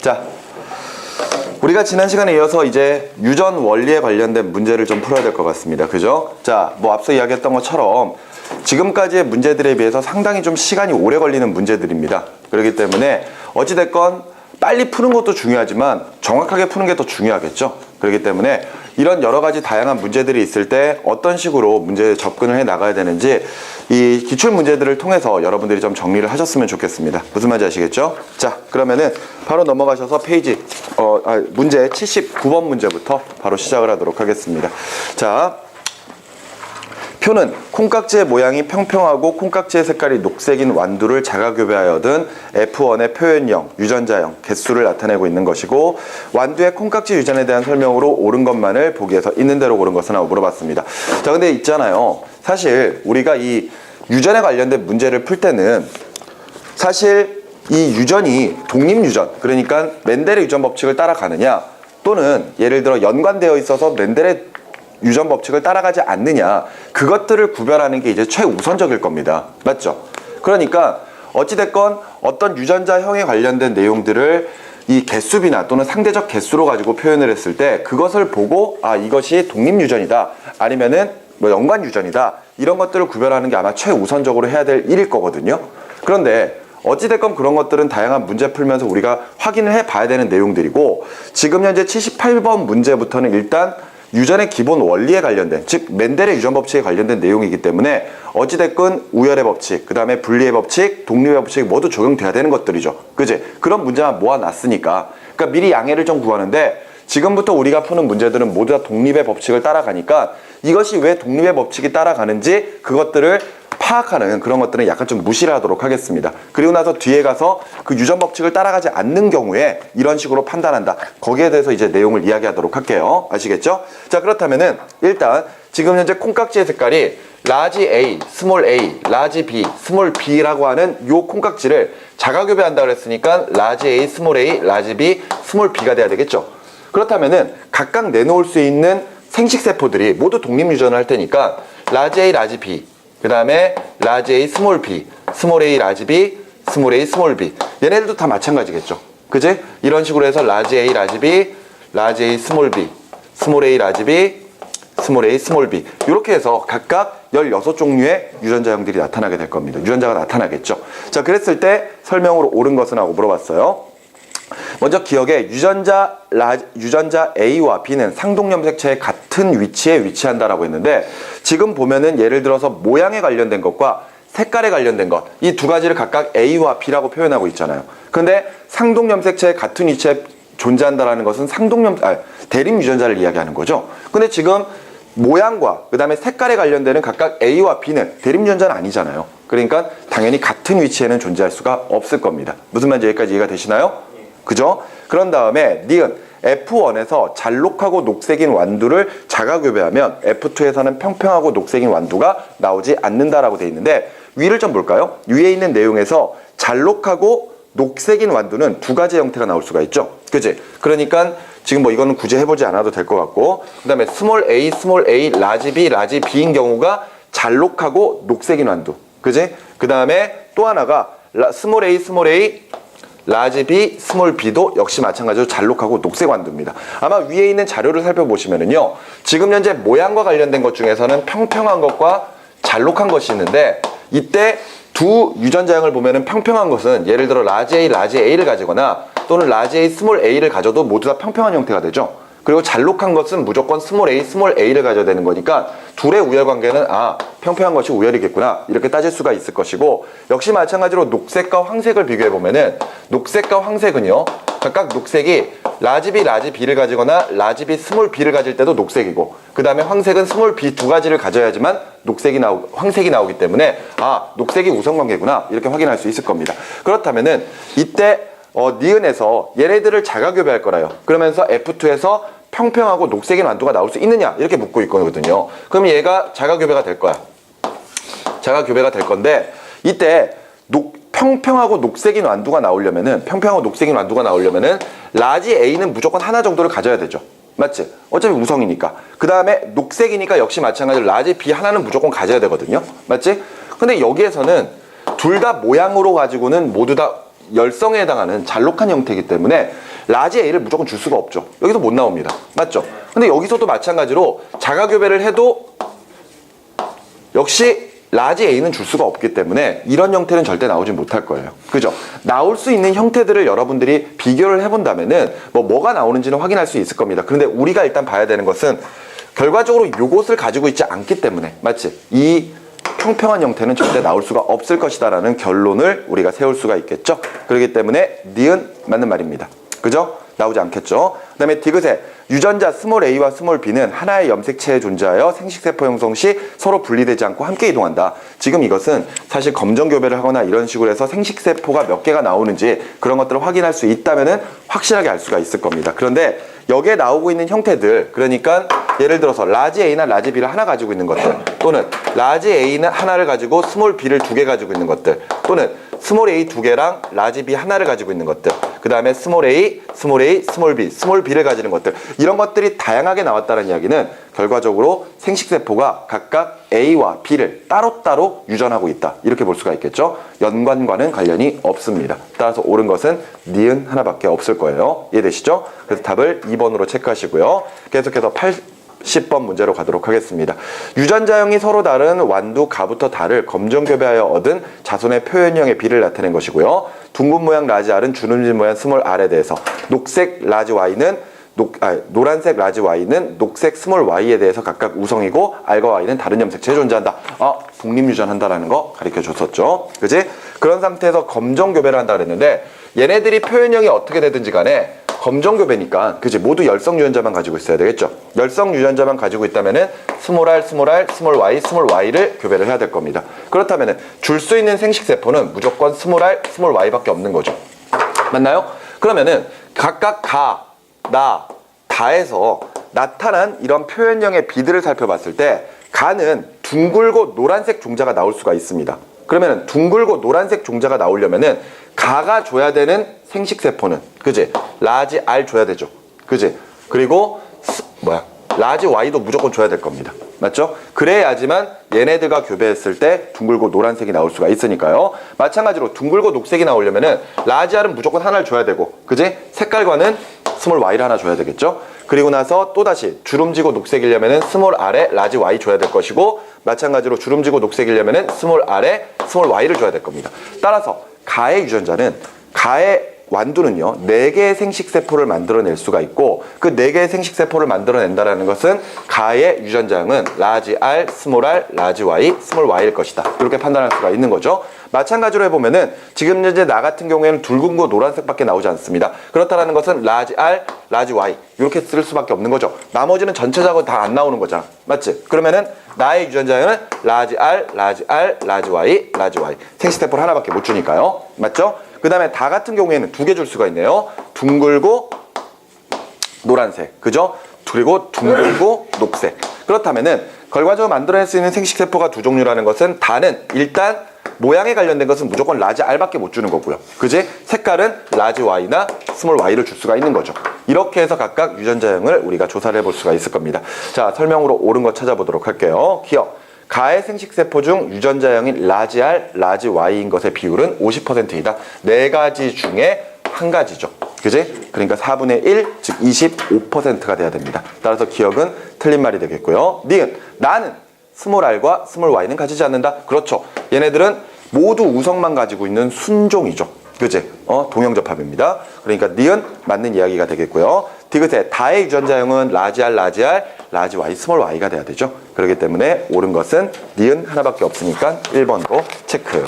자, 우리가 지난 시간에 이어서 이제 유전 원리에 관련된 문제를 좀 풀어야 될 것 같습니다. 그죠? 자, 뭐 앞서 이야기했던 것처럼 지금까지의 문제들에 비해서 상당히 좀 시간이 오래 걸리는 문제들입니다. 그렇기 때문에 어찌됐건 빨리 푸는 것도 중요하지만 정확하게 푸는 게 더 중요하겠죠. 그렇기 때문에 이런 여러 가지 다양한 문제들이 있을 때 어떤 식으로 문제에 접근을 해 나가야 되는지 이 기출 문제들을 통해서 여러분들이 좀 정리를 하셨으면 좋겠습니다. 무슨 말인지 아시겠죠? 자, 그러면은 바로 넘어가셔서 페이지 문제 79번 문제부터 바로 시작을 하도록 하겠습니다. 자, 표는 콩깍지의 모양이 평평하고 콩깍지의 색깔이 녹색인 완두를 자가교배하여든 F1의 표현형, 유전자형, 개수를 나타내고 있는 것이고 완두의 콩깍지 유전에 대한 설명으로 옳은 것만을 보기에서 있는 대로 고른 것은 하고 물어봤습니다. 자, 근데 있잖아요. 사실 우리가 이 유전에 관련된 문제를 풀 때는 사실 이 유전이 독립유전, 그러니까 멘델의 유전 법칙을 따라가느냐 또는 예를 들어 연관되어 있어서 멘델의 유전 법칙을 따라가지 않느냐, 그것들을 구별하는 게 이제 최우선적일 겁니다. 맞죠? 그러니까 어찌됐건 어떤 유전자형에 관련된 내용들을 이 개수비나 또는 상대적 개수로 가지고 표현을 했을 때 그것을 보고 아, 이것이 독립유전이다 아니면은 뭐 연관유전이다, 이런 것들을 구별하는 게 아마 최우선적으로 해야 될 일일 거거든요. 그런데 어찌됐건 그런 것들은 다양한 문제 풀면서 우리가 확인을 해 봐야 되는 내용들이고, 지금 현재 78번 문제부터는 일단 유전의 기본 원리에 관련된, 즉 멘델의 유전 법칙에 관련된 내용이기 때문에 어찌됐건 우열의 법칙, 그 다음에 분리의 법칙, 독립의 법칙 모두 적용돼야 되는 것들이죠. 그지? 그런 문제만 모아놨으니까, 그러니까 미리 양해를 좀 구하는데 지금부터 우리가 푸는 문제들은 모두 다 독립의 법칙을 따라가니까 이것이 왜 독립의 법칙이 따라가는지 그것들을 파악하는 그런 것들은 약간 좀 무시를 하도록 하겠습니다. 그리고 나서 뒤에 가서 그 유전 법칙을 따라가지 않는 경우에 이런 식으로 판단한다, 거기에 대해서 이제 내용을 이야기하도록 할게요. 아시겠죠? 자, 그렇다면은 일단 지금 현재 콩깍지의 색깔이 라지 A, 스몰 A, 라지 B, 스몰 B라고 하는 요 콩깍지를 자가교배한다 그랬으니까 라지 A, 스몰 A, 라지 B, 스몰 B가 돼야 되겠죠? 그렇다면은 각각 내놓을 수 있는 생식세포들이 모두 독립유전을 할 테니까 라지 A, 라지 B, 그 다음에 라지 A, 스몰 B, 스몰 A, 라지 B, 스몰 A, 스몰 B, 얘네들도 다 마찬가지겠죠. 그지? 이런 식으로 해서 라지 A, 라지 B, 라지 A, 스몰 B, 스몰 A, 라지 B, 스몰 A, 스몰 B, 이렇게 해서 각각 16종류의 유전자형들이 나타나게 될 겁니다. 유전자가 나타나겠죠. 자, 그랬을 때 설명으로 옳은 것은 하고 물어봤어요. 먼저 기억에 유전자 A와 B는 상동염색체의 같은 위치에 위치한다라고 했는데, 지금 보면은 예를 들어서 모양에 관련된 것과 색깔에 관련된 것, 이 두 가지를 각각 A와 B라고 표현하고 있잖아요. 근데 상동염색체의 같은 위치에 존재한다라는 것은 대립 유전자를 이야기하는 거죠. 근데 지금 모양과 그 다음에 색깔에 관련되는 각각 A와 B는 대립 유전자는 아니잖아요. 그러니까 당연히 같은 위치에는 존재할 수가 없을 겁니다. 무슨 말인지 여기까지 이해가 되시나요? 그죠? 그런 다음에 니은 F1에서 잘록하고 녹색인 완두를 자가교배하면 F2에서는 평평하고 녹색인 완두가 나오지 않는다라고 돼 있는데, 위를 좀 볼까요? 위에 있는 내용에서 잘록하고 녹색인 완두는 두 가지 형태가 나올 수가 있죠. 그치? 그러니까 지금 뭐 이거는 굳이 해보지 않아도 될 것 같고, 그 다음에 스몰 A, 라지 B, 라지 B인 경우가 잘록하고 녹색인 완두. 그치? 그 다음에 또 하나가 스몰 A, 라지 B, 스몰 B도 역시 마찬가지로 잘록하고 녹색 완두입니다. 아마 위에 있는 자료를 살펴보시면은요, 지금 현재 모양과 관련된 것 중에서는 평평한 것과 잘록한 것이 있는데, 이때 두 유전자형을 보면은 평평한 것은 예를 들어 라지 A, 라지 A를 가지거나 또는 라지 A, 스몰 A를 가져도 모두 다 평평한 형태가 되죠. 그리고 잘록한 것은 무조건 스몰 A, 스몰 A를 가져야 되는 거니까 둘의 우열 관계는 평평한 것이 우열이겠구나, 이렇게 따질 수가 있을 것이고, 역시 마찬가지로 녹색과 황색을 비교해 보면은 녹색과 황색은요, 각각 녹색이 라지 B, 라지 B를 가지거나 라지 B, 스몰 B를 가질 때도 녹색이고, 그 다음에 황색은 스몰 B 두 가지를 가져야지만 황색이 나오기 때문에 녹색이 우선 관계구나, 이렇게 확인할 수 있을 겁니다. 그렇다면은 이때 니은에서 얘네들을 자가교배할 거라요. 그러면서 F2에서 평평하고 녹색인 완두가 나올 수 있느냐, 이렇게 묻고 있거든요. 그럼 얘가 자가교배가 될 거야. 자가교배가 될 건데, 이때 평평하고 녹색인 완두가 나오려면은 라지 A는 무조건 하나 정도를 가져야 되죠. 맞지? 어차피 우성이니까. 그 다음에 녹색이니까 역시 마찬가지로 라지 B 하나는 무조건 가져야 되거든요. 맞지? 근데 여기에서는 둘 다 모양으로 가지고는 모두 다 열성에 해당하는 잘록한 형태이기 때문에 라지 A를 무조건 줄 수가 없죠. 여기서 못 나옵니다. 맞죠? 근데 여기서도 마찬가지로 자가교배를 해도 역시 라지 A는 줄 수가 없기 때문에 이런 형태는 절대 나오지 못할 거예요. 그죠? 나올 수 있는 형태들을 여러분들이 비교를 해본다면은 뭐가 나오는지는 확인할 수 있을 겁니다. 그런데 우리가 일단 봐야 되는 것은 결과적으로 요것을 가지고 있지 않기 때문에, 맞지? 이 평평한 형태는 절대 나올 수가 없을 것이다 라는 결론을 우리가 세울 수가 있겠죠. 그렇기 때문에 니은 맞는 말입니다. 그죠? 나오지 않겠죠. 그 다음에 디귿에 유전자 스몰 a와 스몰 b는 하나의 염색체에 존재하여 생식세포 형성 시 서로 분리되지 않고 함께 이동한다. 지금 이것은 사실 검정교배를 하거나 이런 식으로 해서 생식세포가 몇 개가 나오는지 그런 것들을 확인할 수 있다면 확실하게 알 수가 있을 겁니다. 그런데 여기에 나오고 있는 형태들, 그러니까 예를 들어서 라지 A나 라지 B를 하나 가지고 있는 것들, 또는 라지 A는 하나를 가지고 스몰 B를 2개 가지고 있는 것들, 또는 스몰 A 2개랑 라지 B 하나를 가지고 있는 것들, 그 다음에 스몰 A, 스몰 B, 스몰 B를 가지는 것들, 이런 것들이 다양하게 나왔다는 이야기는 결과적으로 생식세포가 각각 A와 B를 따로따로 유전하고 있다, 이렇게 볼 수가 있겠죠. 연관과는 관련이 없습니다. 따라서 옳은 것은 니은 하나밖에 없을 거예요. 이해되시죠? 그래서 답을 2번으로 체크하시고요. 계속해서 80번 문제로 가도록 하겠습니다. 유전자형이 서로 다른 완두 가부터 달을 검정교배하여 얻은 자손의 표현형의 B를 나타낸 것이고요. 둥근 모양 라지 R은 주름진 모양 스몰 R에 대해서, 녹색 라지 Y는 노란색 라지 Y는 녹색 스몰 Y에 대해서 각각 우성이고 R과 Y는 다른 염색체에 존재한다. 독립유전한다라는 거 가르쳐 줬었죠. 그지? 그런 상태에서 검정교배를 한다 그랬는데 얘네들이 표현형이 어떻게 되든지 간에 검정교배니까, 그지? 모두 열성 유전자만 가지고 있어야 되겠죠. 열성 유전자만 가지고 있다면은 스몰 R, 스몰 R, 스몰 Y, 스몰 Y를 교배를 해야 될 겁니다. 그렇다면은 줄 수 있는 생식세포는 무조건 스몰 R, 스몰 Y밖에 없는 거죠. 맞나요? 그러면은 각각 다에서 나타난 이런 표현형의 B들을 살펴봤을 때 가는 둥글고 노란색 종자가 나올 수가 있습니다. 그러면 둥글고 노란색 종자가 나오려면은 가가 줘야 되는 생식세포는, 그지? 라지 R 줘야 되죠. 그지? 그리고 라지 Y도 무조건 줘야 될 겁니다. 맞죠? 그래야지만 얘네들과 교배했을 때 둥글고 노란색이 나올 수가 있으니까요. 마찬가지로 둥글고 녹색이 나오려면은 라지 R은 무조건 하나를 줘야 되고, 그지? 색깔과는 스몰 Y를 하나 줘야 되겠죠? 그리고 나서 또다시 주름지고 녹색이려면은 스몰 R에 라지 Y 줘야 될 것이고, 마찬가지로 주름지고 녹색이려면은 스몰 R에 스몰 Y를 줘야 될 겁니다. 따라서 가의 유전자는, 가의 완두는요 4개의 생식세포를 만들어낼 수가 있고, 그 4개의 생식세포를 만들어낸다는 것은 가의 유전자형은 라지 R, 스몰 R, 라지 Y, 스몰 Y일 것이다, 이렇게 판단할 수가 있는 거죠. 마찬가지로 해보면은 지금 현재 나 같은 경우에는 붉은고 노란색밖에 나오지 않습니다. 그렇다는 것은 라지 R, 라지 Y 이렇게 쓸 수밖에 없는 거죠. 나머지는 전체적으로 다 안 나오는 거잖아. 맞지? 그러면은 나의 유전자형은 라지 R, 라지 R, 라지 Y, 라지 Y. 생식세포를 하나밖에 못 주니까요. 맞죠? 그 다음에 다 같은 경우에는 2개 줄 수가 있네요. 둥글고 노란색, 그죠? 그리고 둥글고 녹색. 그렇다면은 결과적으로 만들어낼 수 있는 생식세포가 2종류라는 것은, 다는 일단 모양에 관련된 것은 무조건 라지 R밖에 못 주는 거고요. 그지? 색깔은 라지 Y나 스몰 Y를 줄 수가 있는 거죠. 이렇게 해서 각각 유전자형을 우리가 조사를 해볼 수가 있을 겁니다. 자, 설명으로 옳은 거 찾아보도록 할게요. 기억. 가의 생식세포 중 유전자형인 라지 R, 라지 Y인 것의 비율은 50%이다. 4가지 중에 한 가지죠. 그지? 그러니까 4분의 1, 즉 25%가 돼야 됩니다. 따라서 기억은 틀린 말이 되겠고요. 니은, 나는 스몰 R과 스몰 Y는 가지지 않는다. 그렇죠. 얘네들은 모두 우성만 가지고 있는 순종이죠. 그지? 동형접합입니다. 그러니까 니은 맞는 이야기가 되겠고요. 디귿에 다의 유전자형은 라지 R, 라지 R, 라지 Y, 스몰 Y가 돼야 되죠. 그렇기 때문에 옳은 것은 니은 하나밖에 없으니까 1번으로 체크.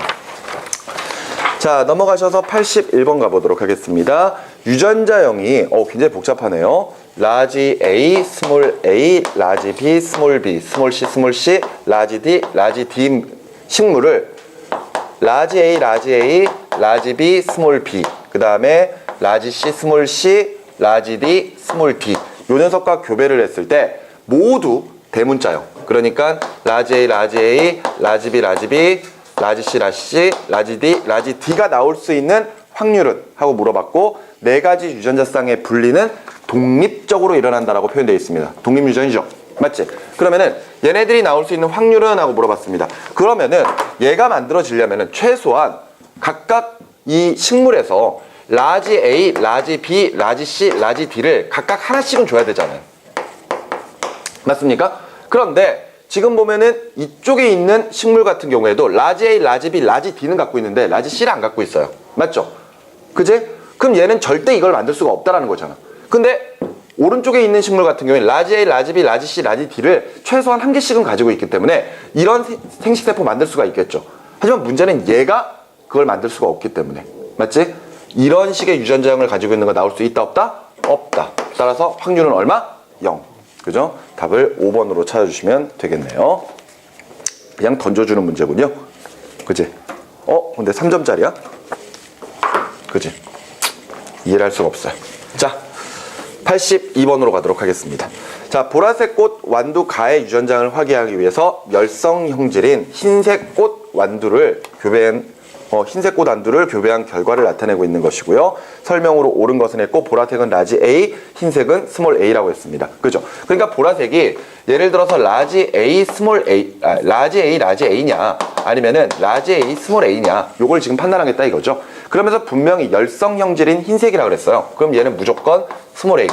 자, 넘어가셔서 81번 가보도록 하겠습니다. 유전자형이 굉장히 복잡하네요. 라지 A, 스몰 A, 라지 B, 스몰 B, 스몰 C, 스몰 C, 라지 D, 라지 D 식물을 라지 A, 라지 B, 스몰 B, 그 다음에 라지 C, 스몰 C, 라지 D, 스몰 D 요 녀석과 교배를 했을 때 모두 대문자형. 그러니까 라지 A, 라지 B, 라지 B, 라지 C, 라지 D, 라지 D가 나올 수 있는 확률은? 하고 물어봤고, 4가지 유전자쌍의 분리는 독립적으로 일어난다라고 표현되어 있습니다. 독립유전이죠. 맞지? 그러면은 얘네들이 나올 수 있는 확률은? 하고 물어봤습니다. 그러면은 얘가 만들어지려면은 최소한 각각 이 식물에서 라지 A, 라지 B, 라지 C, 라지 D를 각각 하나씩은 줘야 되잖아요. 맞습니까? 그런데 지금 보면은 이쪽에 있는 식물 같은 경우에도 라지 A, 라지 B, 라지 D는 갖고 있는데 라지 C를 안 갖고 있어요. 맞죠? 그지? 그럼 얘는 절대 이걸 만들 수가 없다라는 거잖아. 근데 오른쪽에 있는 식물 같은 경우에 라지 A, 라지 B, 라지 C, 라지 D를 최소한 한 개씩은 가지고 있기 때문에 이런 생식세포 만들 수가 있겠죠. 하지만 문제는 얘가 그걸 만들 수가 없기 때문에. 맞지? 이런 식의 유전자형을 가지고 있는 거 나올 수 있다 없다? 없다. 따라서 확률은 얼마? 0. 그죠? 답을 5번으로 찾아주시면 되겠네요. 그냥 던져주는 문제군요. 그지? 근데 3점짜리야? 그지? 이해를 할 수가 없어요. 자, 82번으로 가도록 하겠습니다. 자, 보라색 꽃 완두 가의 유전자를 확인하기 위해서 열성 형질인 흰색 꽃 완두를 흰색 꽃 완두를 교배한 결과를 나타내고 있는 것이고요. 설명으로 옳은 것은 했고 보라색은 라지 A, 흰색은 스몰 a라고 했습니다. 그죠? 그러니까 보라색이 예를 들어서 라지 A, 스몰 a, 라지 A, 라지 A냐 아니면은 라지 A, 스몰 a냐 요걸 지금 판단하겠다 이거죠. 그러면서 분명히 열성 형질인 흰색이라고 그랬어요. 그럼 얘는 무조건 스몰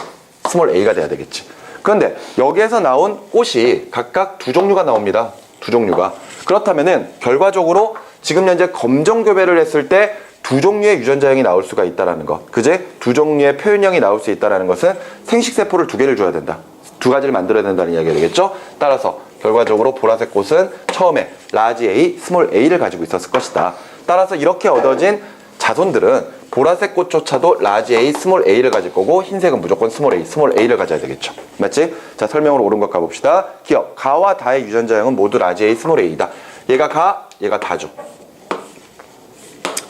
a가 돼야 되겠지. 그런데 여기에서 나온 꽃이 각각 두 종류가 나옵니다. 두 종류가. 그렇다면은 결과적으로 지금 현재 검정 교배를 했을 때 두 종류의 유전자형이 나올 수가 있다는 것. 그제? 두 종류의 표현형이 나올 수 있다는 것은 생식세포를 두 개를 줘야 된다. 두 가지를 만들어야 된다는 이야기가 되겠죠? 따라서 결과적으로 보라색 꽃은 처음에 라지 A, 스몰 a를 가지고 있었을 것이다. 따라서 이렇게 얻어진 자손들은 보라색 꽃조차도 라지 A, 스몰 a를 가질 거고 흰색은 무조건 스몰 a를 가져야 되겠죠. 맞지? 자, 설명으로 옳은 것 가봅시다. 기억, 가와 다의 유전자형은 모두 라지 A, 스몰 a이다. 얘가 가, 얘가 다죠.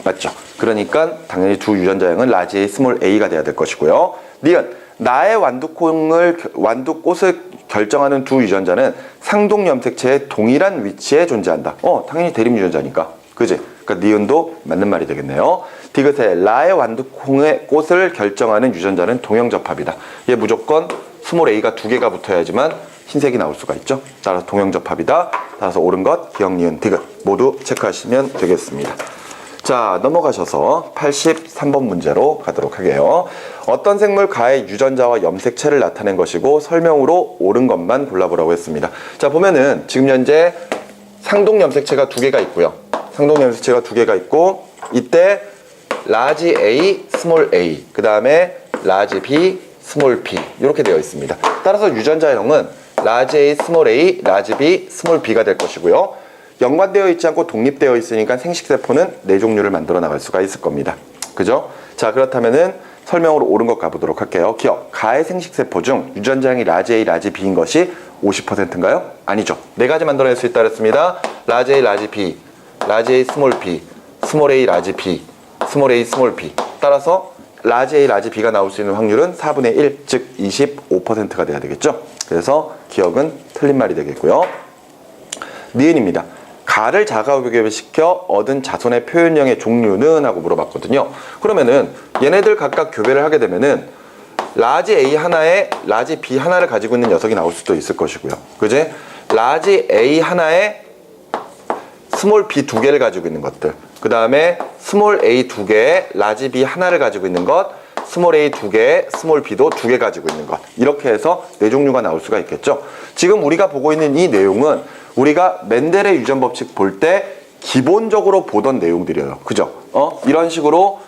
맞죠? 그러니까 당연히 두 유전자형은 라지 A, 스몰 a가 돼야 될 것이고요. 니은, 나의 완두꽃을 결정하는 두 유전자는 상동 염색체의 동일한 위치에 존재한다. 당연히 대립 유전자니까. 그지? 그러니까 니은도 맞는 말이 되겠네요. 디귿에 라의 완두콩의 꽃을 결정하는 유전자는 동형접합이다. 얘 무조건 스몰 a가 두 개가 붙어야지만 흰색이 나올 수가 있죠. 따라서 동형접합이다. 따라서 옳은 것, 기억, 니은, 디귿 모두 체크하시면 되겠습니다. 자, 넘어가셔서 83번 문제로 가도록 하게요. 어떤 생물 가의 유전자와 염색체를 나타낸 것이고 설명으로 옳은 것만 골라보라고 했습니다. 자, 보면은 지금 현재 상동 염색체가 두 개가 있고요. 상동 염색체가 두 개가 있고 이때 라지 A, 스몰 a, 그 다음에 라지 B, 스몰 b 이렇게 되어 있습니다. 따라서 유전자형은 라지 A, 스몰 a, 라지 B, 스몰 b가 될 것이고요. 연관되어 있지 않고 독립되어 있으니까 생식세포는 네 종류를 만들어 나갈 수가 있을 겁니다. 그죠? 자, 그렇다면은 설명으로 옳은 것 가보도록 할게요. 기억, 가의 생식세포 중 유전자형이 라지 A, 라지 B인 것이 50%인가요? 아니죠. 네 가지 만들어낼 수 있다 그랬습니다. 라지 A, 라지 B, 라지 A, 스몰 b, 스몰 a, 라지 B, 스몰 a, 스몰 b. 따라서 라지 A, 라지 B가 나올 수 있는 확률은 4분의 1, 즉 25%가 돼야 되겠죠. 그래서 기억은 틀린 말이 되겠고요. 니은입니다. 가를 자가교배시켜 얻은 자손의 표현형의 종류는? 하고 물어봤거든요. 그러면은 얘네들 각각 교배를 하게 되면은 라지 A 하나에 라지 B 하나를 가지고 있는 녀석이 나올 수도 있을 것이고요. 그지? 라지 A 하나에 스몰 B 두 개를 가지고 있는 것들. 그 다음에 스몰 A 두 개에 라지 B 하나를 가지고 있는 것. 스몰 a 두 개, 스몰 b도 두 개 가지고 있는 것. 이렇게 해서 네 종류가 나올 수가 있겠죠. 지금 우리가 보고 있는 이 내용은 우리가 멘델의 유전 법칙 볼 때 기본적으로 보던 내용들이에요. 그죠? 이런 식으로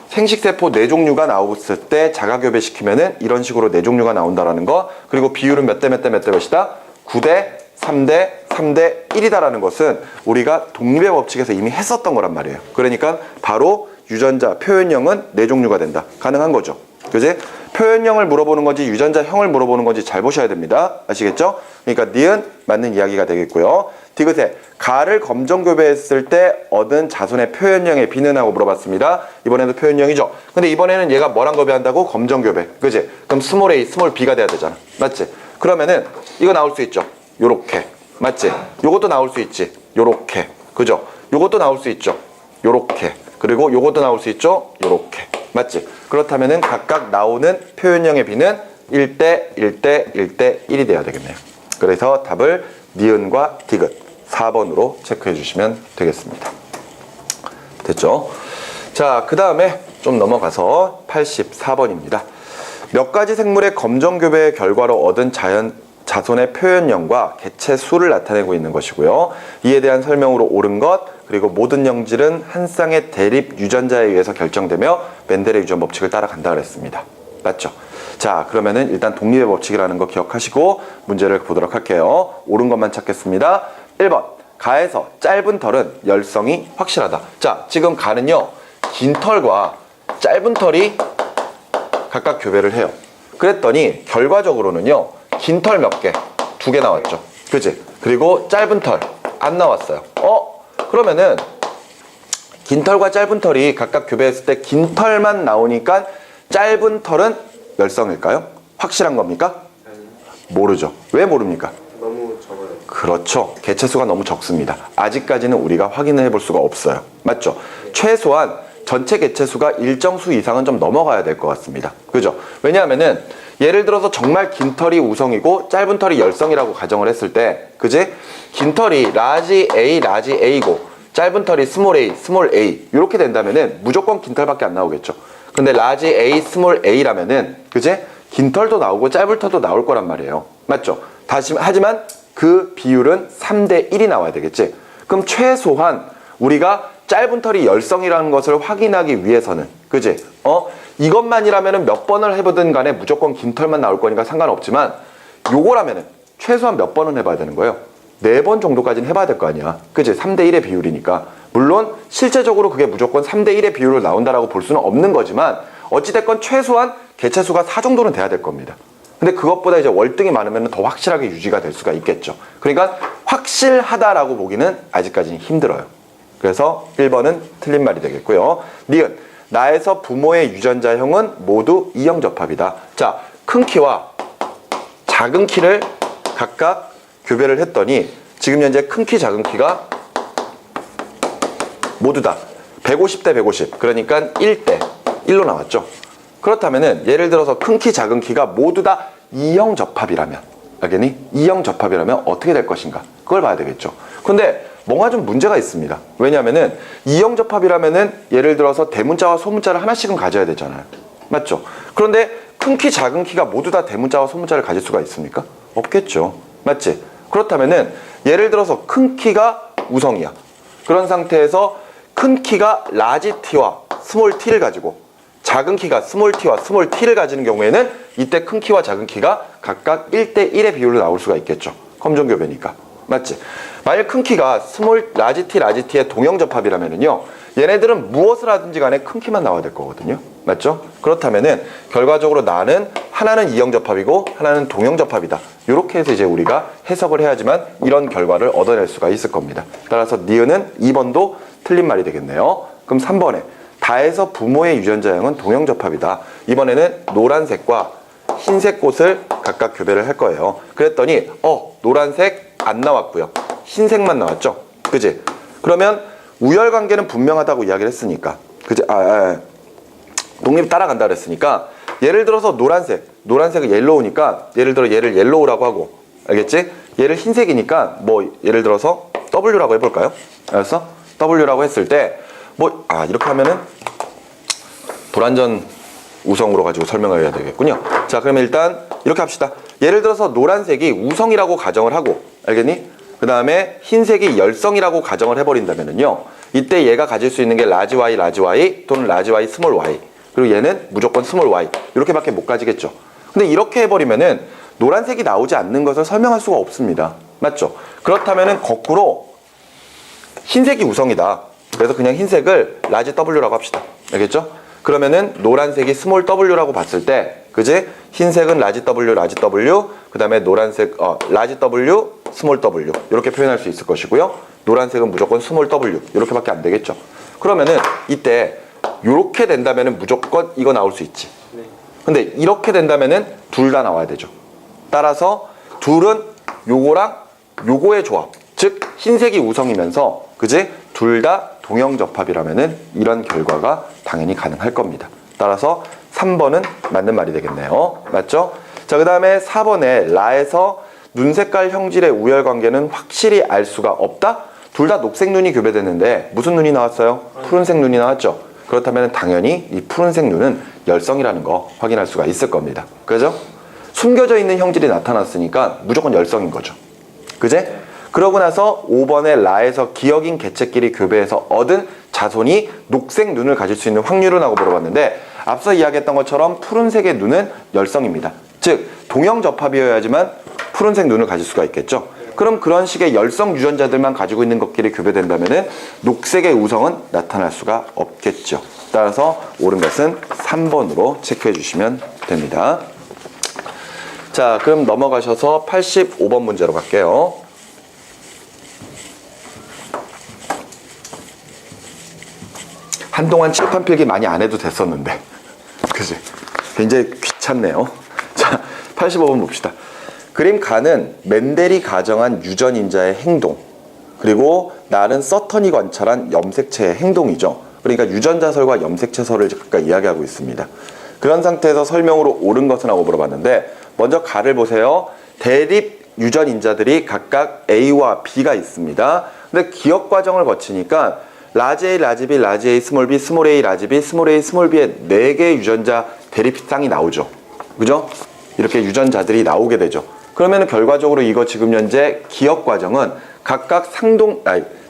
생식세포 네 종류가 나왔을 때 자가교배시키면은 이런 식으로 네 종류가 나온다라는 거. 그리고 비율은 몇 대 몇 대 몇 대 몇이다? 9대 3대 3대 1이다라는 것은 우리가 독립의 법칙에서 이미 했었던 거란 말이에요. 그러니까 바로 유전자 표현형은 네 종류가 된다. 가능한 거죠. 그지? 표현형을 물어보는 건지 유전자형을 물어보는 건지 잘 보셔야 됩니다. 아시겠죠? 그러니까 니은 맞는 이야기가 되겠고요. 디귿에 가를 검정교배했을 때 얻은 자손의 표현형의 비는? 하고 물어봤습니다. 이번에도 표현형이죠. 근데 이번에는 얘가 뭐랑 교배한다고? 검정교배. 그지? 그럼 스몰 a, 스몰 b가 돼야 되잖아. 맞지? 그러면은 이거 나올 수 있죠. 요렇게. 맞지? 요것도 나올 수 있지. 요렇게. 그죠? 요것도 나올 수 있죠. 요렇게. 그리고 요것도 나올 수 있죠. 요렇게. 맞지? 그렇다면은 각각 나오는 표현형의 비는 1대 1대 1대 1이 돼야 되겠네요. 그래서 답을 니은과 디귿 4번으로 체크해 주시면 되겠습니다. 됐죠? 자, 그 다음에 좀 넘어가서 84번입니다. 몇 가지 생물의 검정교배의 결과로 얻은 자손의 표현형과 개체 수를 나타내고 있는 것이고요. 이에 대한 설명으로 옳은 것, 그리고 모든 영질은 한 쌍의 대립 유전자에 의해서 결정되며 멘델의 유전 법칙을 따라간다 그랬습니다. 맞죠? 자, 그러면은 일단 독립의 법칙이라는 거 기억하시고 문제를 보도록 할게요. 옳은 것만 찾겠습니다. 1번, 가에서 짧은 털은 열성이 확실하다. 자, 지금 가는요, 긴 털과 짧은 털이 각각 교배를 해요. 그랬더니 결과적으로는요, 긴 털 몇 개? 2개 나왔죠. 그지? 그리고 짧은 털 안 나왔어요. 그러면은 긴 털과 짧은 털이 각각 교배했을 때 긴 털만 나오니까 짧은 털은 열성일까요? 확실한 겁니까? 모르죠. 왜 모릅니까? 너무 적어요. 그렇죠. 개체수가 너무 적습니다. 아직까지는 우리가 확인을 해볼 수가 없어요. 맞죠? 최소한 전체 개체수가 일정 수 이상은 좀 넘어가야 될 것 같습니다. 그죠? 왜냐하면은 예를 들어서 정말 긴 털이 우성이고 짧은 털이 열성이라고 가정을 했을 때, 그지? 긴 털이 라지 A고 짧은 털이 스몰 a 이렇게 된다면은 무조건 긴 털밖에 안 나오겠죠. 근데 라지 A, 스몰 a라면은, 그지? 긴 털도 나오고 짧은 털도 나올 거란 말이에요. 맞죠? 하지만 그 비율은 3대 1이 나와야 되겠지? 그럼 최소한 우리가 짧은 털이 열성이라는 것을 확인하기 위해서는, 그지? 이것만이라면은 몇 번을 해보든 간에 무조건 긴 털만 나올 거니까 상관없지만, 요거라면은 최소한 몇 번은 해봐야 되는 거예요? 4번 정도까지는 해봐야 될 거 아니야. 그지? 3대 1의 비율이니까. 물론 실제적으로 그게 무조건 3대 1의 비율로 나온다라고 볼 수는 없는 거지만, 어찌됐건 최소한 개체수가 4 정도는 돼야 될 겁니다. 근데 그것보다 이제 월등히 많으면 더 확실하게 유지가 될 수가 있겠죠. 그러니까 확실하다라고 보기는 아직까지는 힘들어요. 그래서 1번은 틀린 말이 되겠고요. 니은, 나에서 부모의 유전자형은 모두 이형접합이다. 자, 큰 키와 작은 키를 각각 교배를 했더니 지금 현재 큰 키, 작은 키가 모두 다 150대 150, 그러니까 1대 1로 나왔죠. 그렇다면은 예를 들어서 큰 키, 작은 키가 모두 다 이형접합이라면, 알겠니? 이형접합이라면 어떻게 될 것인가? 그걸 봐야 되겠죠. 근데 뭔가 좀 문제가 있습니다. 왜냐하면은 이형접합이라면은 예를 들어서 대문자와 소문자를 하나씩은 가져야 되잖아요. 맞죠? 그런데 큰 키, 작은 키가 모두 다 대문자와 소문자를 가질 수가 있습니까? 없겠죠. 맞지? 그렇다면은 예를 들어서 큰 키가 우성이야. 그런 상태에서 큰 키가 라지 T와 스몰 T를 가지고 작은 키가 스몰 T와 스몰 T를 가지는 경우에는 이때 큰 키와 작은 키가 각각 1대 1의 비율로 나올 수가 있겠죠. 검정교배니까. 맞지? 만약 큰 키가 라지 T의 동형접합이라면요, 얘네들은 무엇을 하든지 간에 큰 키만 나와야 될 거거든요. 맞죠? 그렇다면은 결과적으로 나는 하나는 이형접합이고 하나는 동형접합이다. 이렇게 해서 이제 우리가 해석을 해야지만 이런 결과를 얻어낼 수가 있을 겁니다. 따라서 니은은 2번도 틀린 말이 되겠네요. 그럼 3번에 다에서 부모의 유전자형은 동형접합이다. 이번에는 노란색과 흰색 꽃을 각각 교배를 할 거예요. 그랬더니 노란색 안 나왔고요. 흰색만 나왔죠. 그지? 그러면 우열관계는 분명하다고 이야기를 했으니까, 그지? 독립 따라간다 그랬으니까 예를 들어서 노란색은 옐로우니까 예를 들어 얘를 옐로우라고 하고, 알겠지? 얘를 흰색이니까 뭐 예를 들어서 W라고 해볼까요? 알았어? W라고 했을 때 이렇게 하면은 불완전 우성으로 가지고 설명을 해야 되겠군요. 자, 그러면 일단 이렇게 합시다. 예를 들어서 노란색이 우성이라고 가정을 하고, 알겠니? 그 다음에 흰색이 열성이라고 가정을 해버린다면은요, 이때 얘가 가질 수 있는 게 라지 Y 또는 라지 Y 스몰 y, 그리고 얘는 무조건 스몰 y, 이렇게밖에 못 가지겠죠. 근데 이렇게 해버리면은 노란색이 나오지 않는 것을 설명할 수가 없습니다. 맞죠? 그렇다면은 거꾸로 흰색이 우성이다. 그래서 그냥 흰색을 라지 W라고 합시다. 알겠죠? 그러면은 노란색이 스몰 W라고 봤을 때, 그지? 흰색은 라지 W, 그 다음에 노란색, 라지 W, 스몰 W 이렇게 표현할 수 있을 것이고요. 노란색은 무조건 스몰 W 이렇게밖에 안 되겠죠. 그러면은 이때 이렇게 된다면은 무조건 이거 나올 수 있지. 근데 이렇게 된다면은 둘 다 나와야 되죠. 따라서 둘은 요거랑 요거의 조합, 즉 흰색이 우성이면서, 그지? 둘 다 동형접합이라면은 이런 결과가 당연히 가능할 겁니다. 따라서 3번은 맞는 말이 되겠네요. 맞죠? 자, 그 다음에 4번에 라에서 눈 색깔 형질의 우열관계는 확실히 알 수가 없다? 둘 다 녹색 눈이 교배됐는데 무슨 눈이 나왔어요? 푸른색 눈이 나왔죠? 그렇다면 당연히 이 푸른색 눈은 열성이라는 거 확인할 수가 있을 겁니다. 그죠? 숨겨져 있는 형질이 나타났으니까 무조건 열성인 거죠. 그제? 그러고 나서 5번의 라에서 기억인 개체끼리 교배해서 얻은 자손이 녹색 눈을 가질 수 있는 확률은 하고 물어봤는데 앞서 이야기했던 것처럼 푸른색의 눈은 열성입니다. 즉 동형접합이어야지만 푸른색 눈을 가질 수가 있겠죠. 그럼 그런 식의 열성 유전자들만 가지고 있는 것끼리 교배된다면 녹색의 우성은 나타날 수가 없겠죠. 따라서 옳은 것은 3번으로 체크해 주시면 됩니다. 자, 그럼 넘어가셔서 85번 문제로 갈게요. 한동안 칠판 필기 많이 안 해도 됐었는데 그치? 굉장히 귀찮네요. 자, 85번 봅시다. 그림 가는 맨델이 가정한 유전인자의 행동, 그리고 날은 서턴이 관찰한 염색체의 행동이죠. 그러니까 유전자설과 염색체설을 각각 이야기하고 있습니다. 그런 상태에서 설명으로 옳은 것은 하고 물어봤는데 먼저 가를 보세요. 대립 유전인자들이 각각 A와 B가 있습니다. 근데 기억 과정을 거치니까 라지 A, 라지 B, 라지 A, 스몰 B, 스몰 A, 라지 B, 스몰 A, 스몰 B의 4개의 유전자 대립쌍이 나오죠. 그죠? 이렇게 유전자들이 나오게 되죠. 그러면 결과적으로 이거 지금 현재 기억 과정은 각각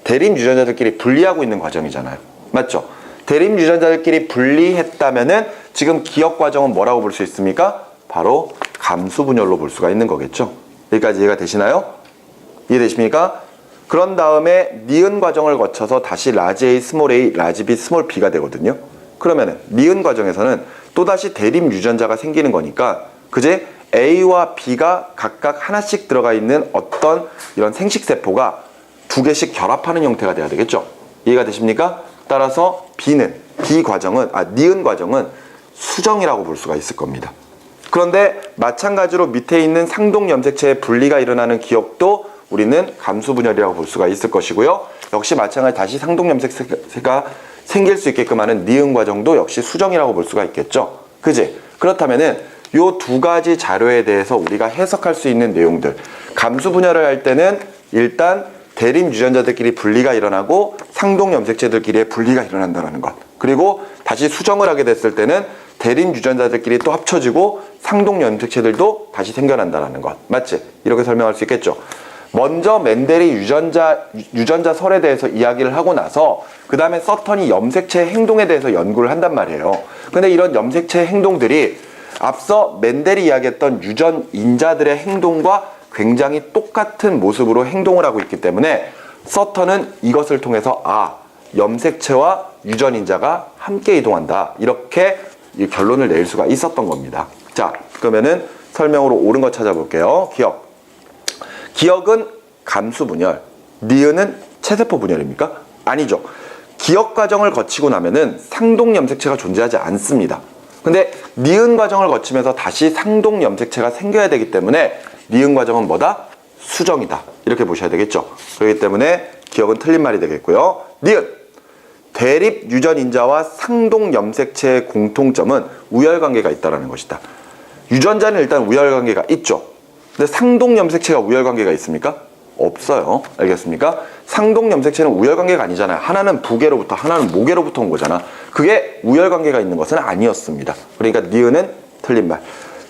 대립 유전자들끼리 분리하고 있는 과정이잖아요. 맞죠? 대립 유전자들끼리 분리했다면은 지금 기억 과정은 뭐라고 볼 수 있습니까? 바로 감수 분열로 볼 수가 있는 거겠죠. 여기까지 이해가 되시나요? 이해되십니까? 그런 다음에 니은 과정을 거쳐서 다시 라지 A, 스몰 A, 라지 B, 스몰 B가 되거든요. 그러면은 니은 과정에서는 또다시 대립 유전자가 생기는 거니까 그제 A와 B가 각각 하나씩 들어가 있는 어떤 이런 생식세포가 2개씩 결합하는 형태가 돼야 되겠죠. 이해가 되십니까? 따라서 니은 과정은 수정이라고 볼 수가 있을 겁니다. 그런데 마찬가지로 밑에 있는 상동 염색체의 분리가 일어나는 기억도 우리는 감수 분열이라고 볼 수가 있을 것이고요. 역시 마찬가지 다시 상동 염색체가 생길 수 있게끔 하는 니은 과정도 역시 수정이라고 볼 수가 있겠죠. 그지? 그렇다면은 요 2가지 자료에 대해서 우리가 해석할 수 있는 내용들, 감수 분열을 할 때는 일단 대립 유전자들끼리 분리가 일어나고 상동 염색체들끼리의 분리가 일어난다는 것, 그리고 다시 수정을 하게 됐을 때는 대립 유전자들끼리 또 합쳐지고 상동 염색체들도 다시 생겨난다는 것, 맞지? 이렇게 설명할 수 있겠죠. 먼저 맨델이 유전자설에 대해서 이야기를 하고 나서 그 다음에 서턴이 염색체 행동에 대해서 연구를 한단 말이에요. 근데 이런 염색체 행동들이 앞서 맨델이 이야기했던 유전인자들의 행동과 굉장히 똑같은 모습으로 행동을 하고 있기 때문에 서턴은 이것을 통해서 염색체와 유전인자가 함께 이동한다, 이렇게 결론을 낼 수가 있었던 겁니다. 자, 그러면은 설명으로 옳은 거 찾아볼게요. 기억은 감수 분열, 니은은 체세포 분열입니까? 아니죠. 기억 과정을 거치고 나면은 상동 염색체가 존재하지 않습니다. 근데 니은 과정을 거치면서 다시 상동 염색체가 생겨야 되기 때문에 니은 과정은 뭐다? 수정이다. 이렇게 보셔야 되겠죠. 그렇기 때문에 기억은 틀린 말이 되겠고요. 니은, 대립 유전인자와 상동 염색체의 공통점은 우열관계가 있다는 것이다. 유전자는 일단 우열관계가 있죠. 근데 상동 염색체가 우열관계가 있습니까? 없어요. 알겠습니까? 상동 염색체는 우열관계가 아니잖아요. 하나는 부계로부터, 하나는 모계로부터 온 거잖아. 그게 우열관계가 있는 것은 아니었습니다. 그러니까 니은은 틀린 말.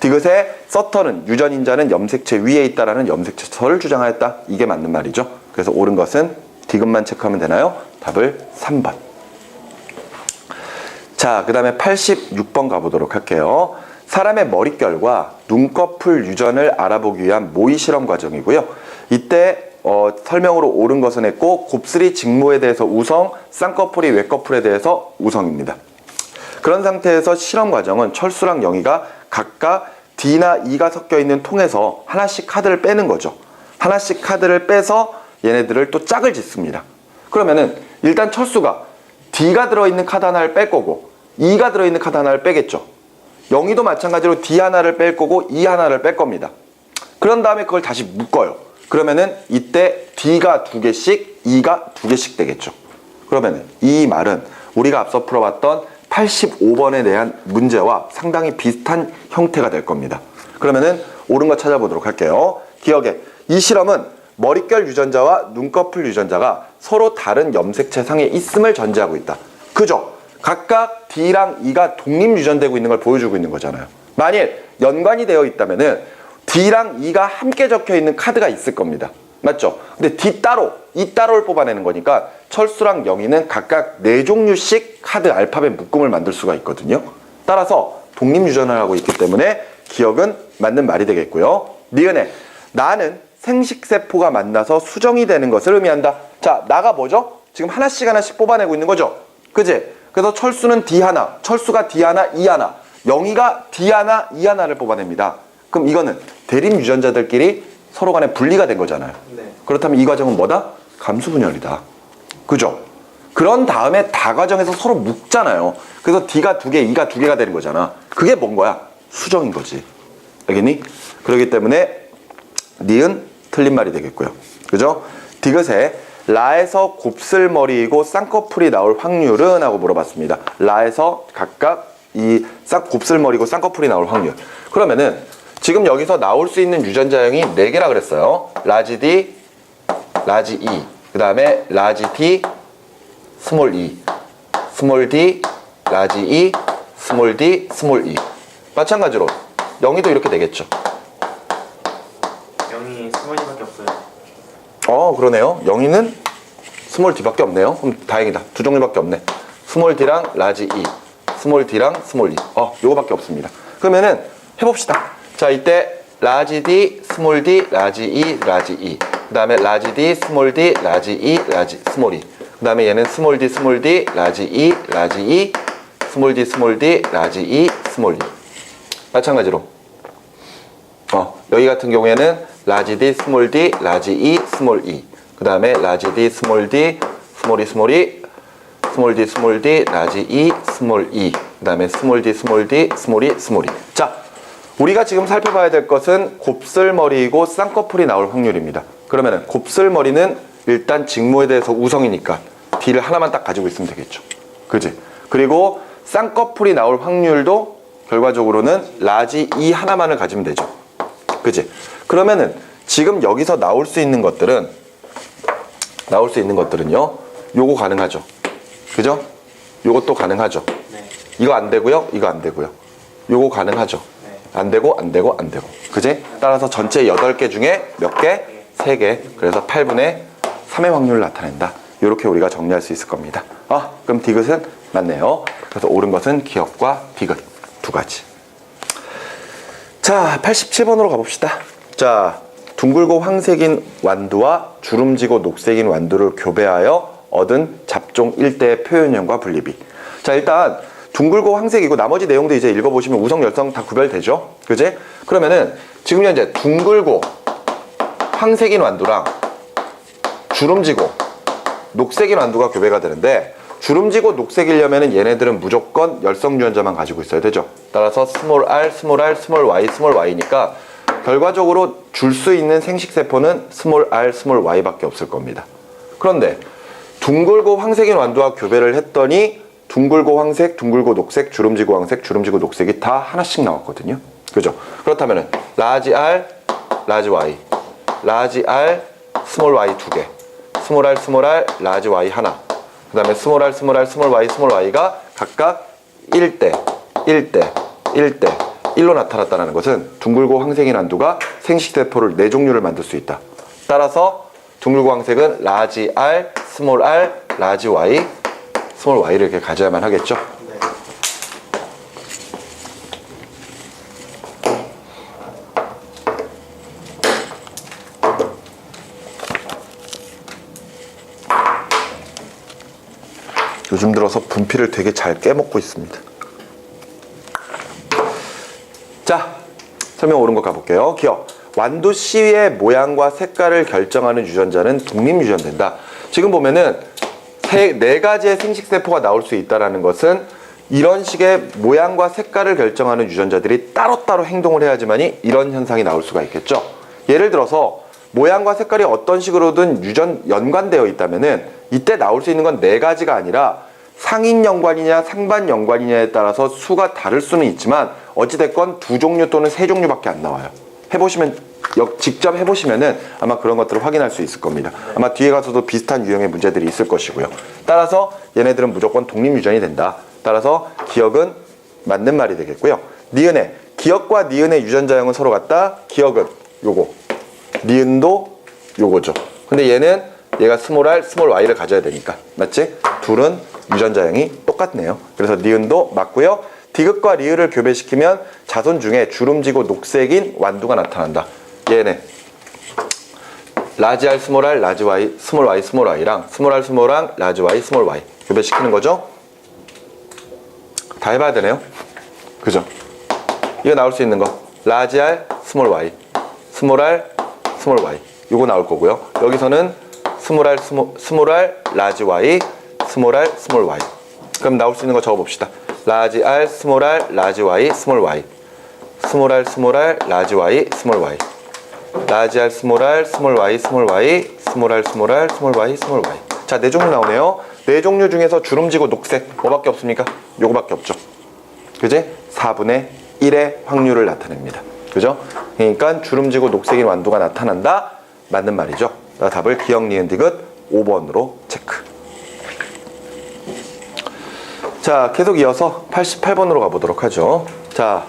디귿의 서턴은 유전인자는 염색체 위에 있다라는 염색체설을 주장하였다. 이게 맞는 말이죠. 그래서 옳은 것은 디귿만 체크하면 되나요? 답을 3번. 자, 그 다음에 86번 가보도록 할게요. 사람의 머릿결과 눈꺼풀 유전을 알아보기 위한 모의 실험 과정이고요. 이때 설명으로 옳은 것은 했고, 곱슬이 직모에 대해서 우성, 쌍꺼풀이 외꺼풀에 대해서 우성입니다. 그런 상태에서 실험 과정은 철수랑 영희가 각각 D나 E가 섞여 있는 통에서 하나씩 카드를 빼는 거죠. 하나씩 카드를 빼서 얘네들을 또 짝을 짓습니다. 그러면은 일단 철수가 D가 들어있는 카드 하나를 뺄 거고 E가 들어있는 카드 하나를 빼겠죠. 영희도 마찬가지로 D 하나를 뺄 거고 E 하나를 뺄 겁니다. 그런 다음에 그걸 다시 묶어요. 그러면은 이때 D가 2개씩, E가 2개씩 되겠죠. 그러면은 이 말은 우리가 앞서 풀어봤던 85번에 대한 문제와 상당히 비슷한 형태가 될 겁니다. 그러면은 옳은 거 찾아보도록 할게요. 기억에 이 실험은 머릿결 유전자와 눈꺼풀 유전자가 서로 다른 염색체 상에 있음을 전제하고 있다. 그죠? 각각 D랑 E가 독립유전되고 있는 걸 보여주고 있는 거잖아요. 만일 연관이 되어 있다면은 D랑 E가 함께 적혀 있는 카드가 있을 겁니다. 맞죠? 근데 D 따로, E 따로를 뽑아내는 거니까 철수랑 영희는 각각 4종류씩 카드 알파벳 묶음을 만들 수가 있거든요. 따라서 독립유전을 하고 있기 때문에 기억은 맞는 말이 되겠고요. 니은에 나는 생식세포가 만나서 수정이 되는 것을 의미한다. 자, 나가 뭐죠? 지금 하나씩 뽑아내고 있는 거죠? 그지? 그래서 철수는 D 하나, 철수가 D 하나, E 하나, 영희가 D 하나, E 하나를 뽑아냅니다. 그럼 이거는 대립 유전자들끼리 서로 간에 분리가 된 거잖아요. 네. 그렇다면 이 과정은 뭐다? 감수분열이다. 그죠? 그런 다음에 다 과정에서 서로 묶잖아요. 그래서 D가 2개, E가 2개가 되는 거잖아. 그게 뭔 거야? 수정인 거지. 알겠니? 그렇기 때문에 니은 틀린 말이 되겠고요. 그죠? 디귿에 라에서 곱슬머리이고 쌍꺼풀이 나올 확률은? 하고 물어봤습니다. 라에서 각각 이 곱슬머리고 쌍꺼풀이 나올 확률. 그러면은 지금 여기서 나올 수 있는 유전자형이 4개라 그랬어요. 라지 D, 라지 E, 그 다음에 라지 D, 스몰 E, 스몰 D, 라지 E, 스몰 D, 스몰 E. 마찬가지로 영희도 이렇게 되겠죠. 영이 스몰이밖에 없어요. 그러네요. 영희는 스몰 D밖에 없네요. 그럼 다행이다. 2종류밖에 없네. 스몰 D랑 라지 E, 스몰 D랑 스몰 E. 요거밖에 없습니다. 그러면은 해봅시다. 자, 이때 라지 D, 스몰 D, 라지 E, 라지 E. 그 다음에 라지 D, 스몰 D, 라지 E, 라지 스몰 E. 그 다음에 얘는 스몰 D, 스몰 D, 라지 E, 라지 E, 스몰 D, 스몰 D, 라지 E, 스몰 E. 마찬가지로 여기 같은 경우에는 라지 D, 스몰 D, 라지 E, 스몰 E. 그 다음에 라지 D, 스몰 D, 스몰 E, 스몰 E, 스몰 D, 스몰 D, 라지 E, 스몰 E. 그 다음에 스몰 D, 스몰 D, 스몰 E, 스몰 E. 자, 우리가 지금 살펴봐야 될 것은 곱슬머리이고 쌍꺼풀이 나올 확률입니다. 그러면은 곱슬머리는 일단 직모에 대해서 우성이니까 D를 하나만 딱 가지고 있으면 되겠죠. 그지? 그리고 쌍꺼풀이 나올 확률도 결과적으로는 라지 E 하나만을 가지면 되죠. 그지? 그러면은 지금 여기서 나올 수 있는 것들은요, 요거 가능하죠. 그죠? 요것도 가능하죠. 네. 이거 안 되고요, 이거 안 되고요. 요거 가능하죠. 네. 안 되고, 안 되고, 안 되고. 그지? 따라서 전체 8개 중에 몇 개? 3개. 그래서 8분의 3의 확률을 나타낸다. 이렇게 우리가 정리할 수 있을 겁니다. 그럼 디귿은 맞네요. 그래서 옳은 것은 기억과 디귿 2가지. 자, 87번으로 가봅시다. 자, 둥글고 황색인 완두와 주름지고 녹색인 완두를 교배하여 얻은 잡종 일대의 표현형과 분리비. 자, 일단 둥글고 황색이고 나머지 내용도 이제 읽어보시면 우성, 열성 다 구별되죠? 그지? 그러면은 지금 현재 둥글고 황색인 완두랑 주름지고 녹색인 완두가 교배가 되는데, 주름지고 녹색이려면은 얘네들은 무조건 열성 유전자만 가지고 있어야 되죠. 따라서 스몰 r, 스몰 r, 스몰 y, 스몰 y니까 결과적으로 줄 수 있는 생식세포는 스몰 r, 스몰 y밖에 없을 겁니다. 그런데 둥글고 황색인 완두와 교배를 했더니 둥글고 황색, 둥글고 녹색, 주름지고 황색, 주름지고 녹색이 다 하나씩 나왔거든요. 그죠? 그렇다면은 라지 r, 라지 y, 라지 r, 스몰 y 2개, 스몰 r, 라지 y 하나, 그 다음에 스몰 r, 스몰 y, 스몰 y가 각각 1대, 1대, 1대, 1로 나타났다는 것은 둥글고 황색인 완두가 생식세포를 4종류를 만들 수 있다. 따라서 둥글고 황색은 라지 r, 스몰 r, 라지 y, 스몰 y를 이렇게 가져야만 하겠죠. 네. 요즘 들어서 분필을 되게 잘 깨먹고 있습니다. 자, 설명 옳은 거 가볼게요. 기억. 완두 씨의 모양과 색깔을 결정하는 유전자는 독립유전된다. 지금 보면은 4가지의 생식세포가 나올 수 있다는 것은 이런 식의 모양과 색깔을 결정하는 유전자들이 따로따로 행동을 해야지만이 이런 현상이 나올 수가 있겠죠. 예를 들어서 모양과 색깔이 어떤 식으로든 연관되어 있다면은 이때 나올 수 있는 건 4가지가 아니라 상인 연관이냐 상반 연관이냐에 따라서 수가 다를 수는 있지만 어찌됐건 2종류 또는 3종류밖에 안 나와요. 직접 해보시면은 아마 그런 것들을 확인할 수 있을 겁니다. 아마 뒤에 가서도 비슷한 유형의 문제들이 있을 것이고요. 따라서 얘네들은 무조건 독립유전이 된다. 따라서 기억은 맞는 말이 되겠고요. 니은의 기억과 니은의 유전자형은 서로 같다. 기억은 요거, 니은도 요거죠. 근데 얘가 스몰 r, 스몰 y를 가져야 되니까. 맞지? 둘은 유전자형이 똑같네요. 그래서 니은도 맞고요. 디귿과 리을을 교배시키면 자손 중에 주름지고 녹색인 완두가 나타난다. 얘네 라지 r, 스몰 r, 라지 y, 스몰 y, 스몰 y랑 스몰 r, 스몰 r, 라지 y, 스몰 y 교배시키는 거죠. 다 해봐야 되네요. 그죠? 이거 나올 수 있는 거 라지 r, 스몰 y, 스몰 r, 스몰 y 이거 나올 거고요. 여기서는 스몰 r, 라지 y, 스몰 r, 스몰 y. 그럼 나올 수 있는 거 적어봅시다. 라지 r, 스몰 r, 라지 y, 스몰 y. 스몰 r, 스몰 r, 라지 y, 스몰 y. 라지 r, 스몰 r, 스몰 y, 스몰 y. 스몰 r, 스몰 r, 스몰 y, 스몰 y. 자, 네 종류 나오네요. 네 종류 중에서 주름지고 녹색 뭐밖에 없습니까? 요거밖에 없죠. 그지? 4분의 1의 확률을 나타냅니다. 그죠? 그러니까 주름지고 녹색인 완두가 나타난다. 맞는 말이죠. 답을 기억, 니은, 디귿 5번으로 체크. 자, 계속 이어서 88번으로 가보도록 하죠. 자,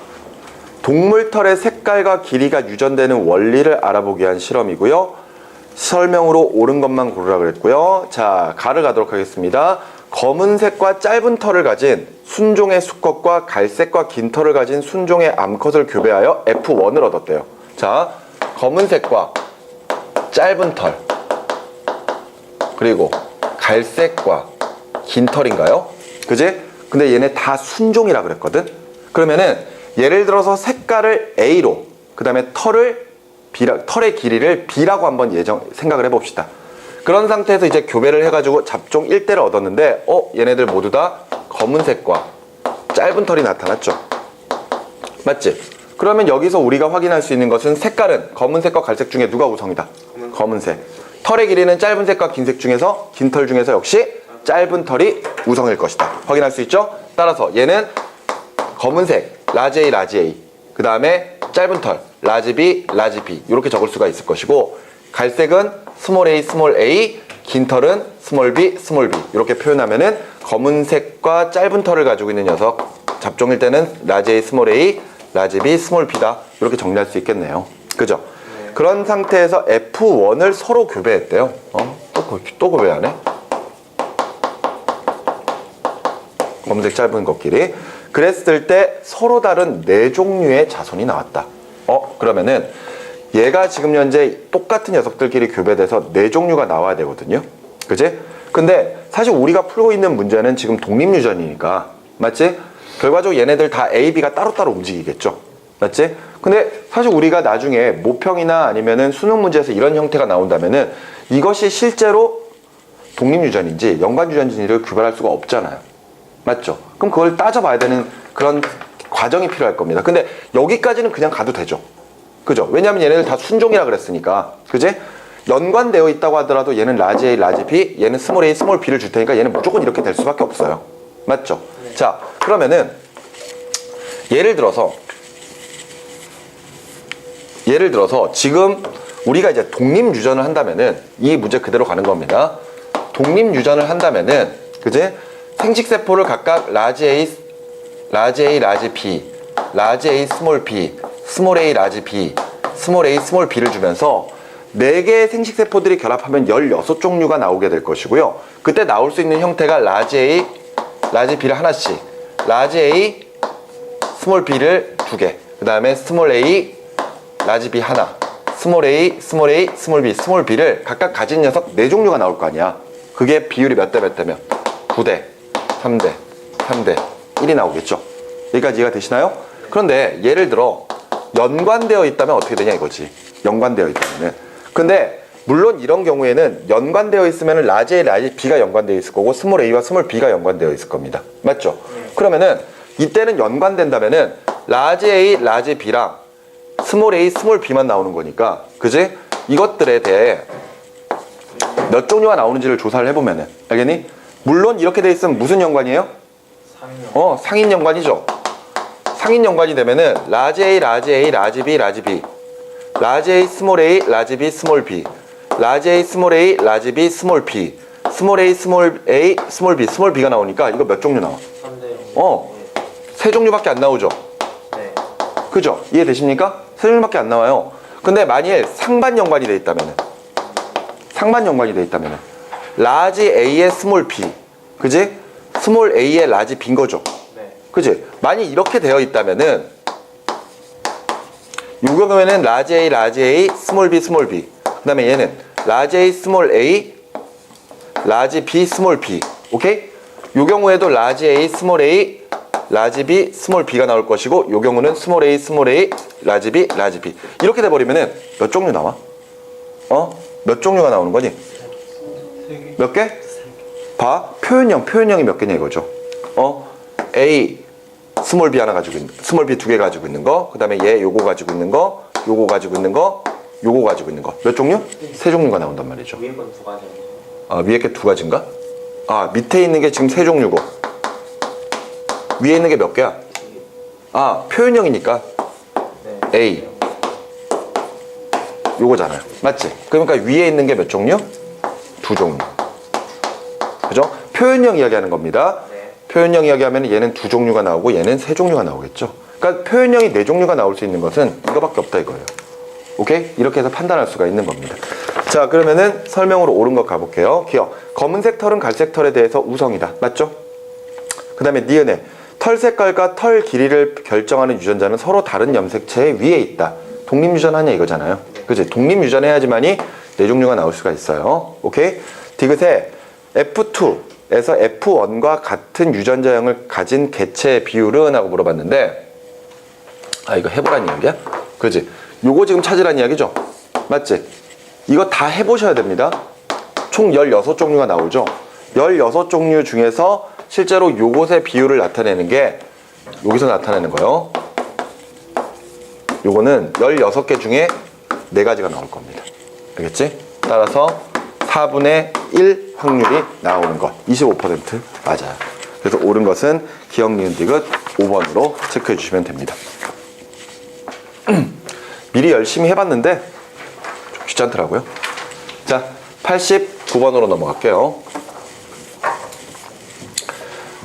동물털의 색깔과 길이가 유전되는 원리를 알아보기 위한 실험이고요. 설명으로 옳은 것만 고르라 그랬고요. 자, 가를 가도록 하겠습니다. 검은색과 짧은 털을 가진 순종의 수컷과 갈색과 긴 털을 가진 순종의 암컷을 교배하여 F1을 얻었대요. 자, 검은색과 짧은 털 그리고 갈색과 긴 털인가요? 그지? 근데 얘네 다 순종이라 그랬거든? 그러면은 예를 들어서 색깔을 A로 그 다음에 털의 길이를 B라고 한번 생각을 해봅시다. 그런 상태에서 이제 교배를 해가지고 잡종 1대를 얻었는데 얘네들 모두 다 검은색과 짧은 털이 나타났죠. 맞지? 그러면 여기서 우리가 확인할 수 있는 것은 색깔은 검은색과 갈색 중에 누가 우성이다? 검은색. 털의 길이는 짧은 색과 긴 색 중에서 긴 털 중에서 역시 짧은 털이 우성일 것이다. 확인할 수 있죠? 따라서 얘는 검은색 라지 A, 라지 A 그 다음에 짧은 털 라지 B, 라지 B 이렇게 적을 수가 있을 것이고 갈색은 스몰 a, 스몰 a 긴 털은 스몰 b, 스몰 b 이렇게 표현하면은 검은색과 짧은 털을 가지고 있는 녀석 잡종일 때는 라지 A, 스몰 a, 라지 B, 스몰 b다 이렇게 정리할 수 있겠네요. 그죠? 네. 그런 상태에서 F1을 서로 교배했대요. 또 교배하네. 검은색 짧은 것끼리 그랬을 때 서로 다른 4종류의 자손이 나왔다. 그러면은 얘가 지금 현재 똑같은 녀석들끼리 교배돼서 4종류가 나와야 되거든요. 그치? 근데 사실 우리가 풀고 있는 문제는 지금 독립유전이니까 맞지? 결과적으로 얘네들 다 A, B가 따로따로 움직이겠죠. 맞지? 근데 사실 우리가 나중에 모평이나 아니면은 수능 문제에서 이런 형태가 나온다면은 이것이 실제로 독립유전인지 연관유전인지를 구별할 수가 없잖아요. 맞죠? 그럼 그걸 따져봐야 되는 그런 과정이 필요할 겁니다. 근데 여기까지는 그냥 가도 되죠. 그죠? 왜냐면 얘네들 다 순종이라 그랬으니까. 그지? 연관되어 있다고 하더라도 얘는 라지 A, 라지 B, 얘는 스몰 A, 스몰 B를 줄 테니까 얘는 무조건 이렇게 될 수밖에 없어요. 맞죠? 네. 자, 그러면은 예를 들어서 지금 우리가 이제 독립유전을 한다면은 이 문제 그대로 가는 겁니다. 독립유전을 한다면은 그지? 생식세포를 각각 라지 A, 라지 B, 라지 A, 스몰 B, 스몰 a, 라지 B, 스몰 a, 스몰 b를 주면서 4개의 생식세포들이 결합하면 16종류가 나오게 될 것이고요. 그때 나올 수 있는 형태가 라지 A, 라지 B를 하나씩, 라지 A, 스몰 B를 2개, 그 다음에 스몰 A, 라지 B 하나, 스몰 A, 스몰 A, 스몰 B, 스몰 B를 각각 가진 녀석 4종류가 나올 거 아니야. 그게 비율이 몇 대 몇 대면 9대, 3대, 3대, 1이 나오겠죠. 여기까지 이해가 되시나요? 그런데 예를 들어 연관되어 있다면 어떻게 되냐 이거지. 연관되어 있다면은. 근데 물론 이런 경우에는 연관되어 있으면 라지 A, 라지 B가 연관되어 있을 거고 스몰 A와 스몰 B가 연관되어 있을 겁니다. 맞죠? 그러면은 이때는 연관된다면은 라지 A, 라지 B랑 스몰 A, 스몰 B만 나오는 거니까 그지? 이것들에 대해 몇 종류가 나오는지를 조사를 해보면은 알겠니? 물론 이렇게 돼 있으면 무슨 연관이에요? 상인 연관이죠. 상인 연관이 되면은 라지 A, 라지 A, 라지 B, 라지 B, 라지 A, 스몰 A, 라지 B, 스몰 B, 라지 A, 스몰 A, 라지 B, 스몰 B, 스몰 A, 스몰 A, 스몰 B, 스몰 B가 나오니까 이거 몇 종류 나와? 3대 0. 세 종류밖에 안 나오죠. 네. 그죠? 이해되십니까? 세 종류밖에 안 나와요. 근데 만일 상반 연관이 돼 있다면은, 라지 A에 스몰 B, 그지? 스몰 A에 라지 B인 거죠. 네. 그지? 만일 이렇게 되어 있다면은 이 경우에는 라지 A, 스몰 B, 스몰 B. 그 다음에 얘는 라지 A, 스몰 A, 라지 B, 스몰 B. 오케이? 이 경우에도 라지 A, 스몰 A, 라지 B, 스몰 B가 나올 것이고, 이 경우는 스몰 A, 스몰 A, 라지 B, 라지 B. 이렇게 돼버리면은 몇 종류 나와? 몇 종류가 나오는 거니? 몇 개? 봐. 표현형이 몇 개냐 이거죠. A, 스몰 B 하나 가지고 있는, 스몰 B 두 개 가지고 있는 거, 그 다음에 얘 요거 가지고 있는 거, 요거 가지고 있는 거, 요거 가지고 있는 거. 몇 종류? 세 종류가 나온단 말이죠. 위에 건 두 가지. 위에 게 두 가지인가? 밑에 있는 게 지금 세 종류고, 위에 있는 게 몇 개야? 표현형이니까 네. A 요거잖아요. 맞지? 그러니까 위에 있는 게 몇 종류? 두 종류. 그죠? 표현형 이야기하는 겁니다. 네. 표현형 이야기하면 얘는 두 종류가 나오고 얘는 세 종류가 나오겠죠. 그러니까 표현형이 네 종류가 나올 수 있는 것은 이거밖에 없다 이거예요. 오케이? 이렇게 해서 판단할 수가 있는 겁니다. 자, 그러면은 설명으로 옳은 것 가볼게요. 기억. 검은색 털은 갈색 털에 대해서 우성이다. 맞죠? 그 다음에 니은에 털 색깔과 털 길이를 결정하는 유전자는 서로 다른 염색체의 위에 있다. 독립유전하냐 이거잖아요. 그치? 독립유전해야지만이 네 종류가 나올 수가 있어요. 오케이? 디귿에 F2에서 F1과 같은 유전자형을 가진 개체의 비율은? 하고 물어봤는데, 이거 해보란 이야기야? 그치? 요거 지금 찾으란 이야기죠? 맞지? 이거 다 해보셔야 됩니다. 총 16종류가 나오죠? 16종류 중에서 실제로 요것의 비율을 나타내는 게 여기서 나타내는 거예요. 요거는 16개 중에 4가지가 나올 겁니다. 알겠지? 따라서 4분의 1 확률이 나오는 것. 25% 맞아요. 그래서 옳은 것은 기억, 니은, 디귿 5번으로 체크해 주시면 됩니다. 미리 열심히 해봤는데 좀 귀찮더라고요. 자, 89번으로 넘어갈게요.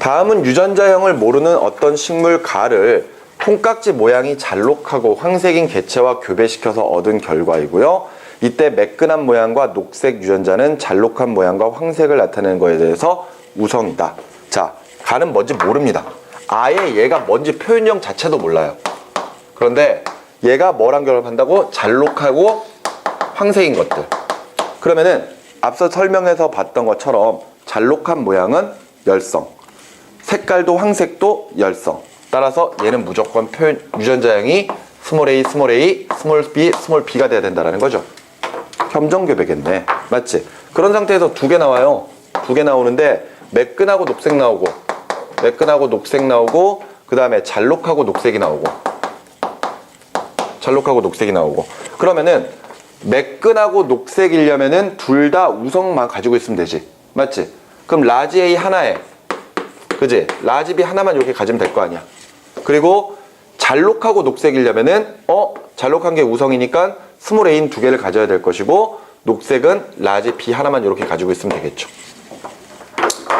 다음은 유전자형을 모르는 어떤 식물 가를 콩깍지 모양이 잘록하고 황색인 개체와 교배시켜서 얻은 결과이고요. 이때 매끈한 모양과 녹색 유전자는 잘록한 모양과 황색을 나타내는 것에 대해서 우성이다. 자, 가는 뭔지 모릅니다. 아예 얘가 뭔지 표현형 자체도 몰라요. 그런데 얘가 뭐랑 결합한다고? 잘록하고 황색인 것들. 그러면은 앞서 설명해서 봤던 것처럼 잘록한 모양은 열성, 색깔도 황색도 열성. 따라서 얘는 무조건 유전자형이 스몰 a, 스몰 a, 스몰 b, 스몰 b가 돼야 된다는 거죠. 겸정교배겠네. 맞지? 그런 상태에서 두 개 나와요. 두 개 나오는데 매끈하고 녹색 나오고, 매끈하고 녹색 나오고, 그 다음에 잘록하고 녹색이 나오고, 잘록하고 녹색이 나오고. 그러면은 매끈하고 녹색이려면은 둘 다 우성만 가지고 있으면 되지. 맞지? 그럼 라지 A 하나에, 그지? 라지 B 하나만 이렇게 가지면 될 거 아니야. 그리고 잘록하고 녹색이려면은 잘록한 게 우성이니까 스몰 A는 두 개를 가져야 될 것이고, 녹색은 라지 B 하나만 이렇게 가지고 있으면 되겠죠.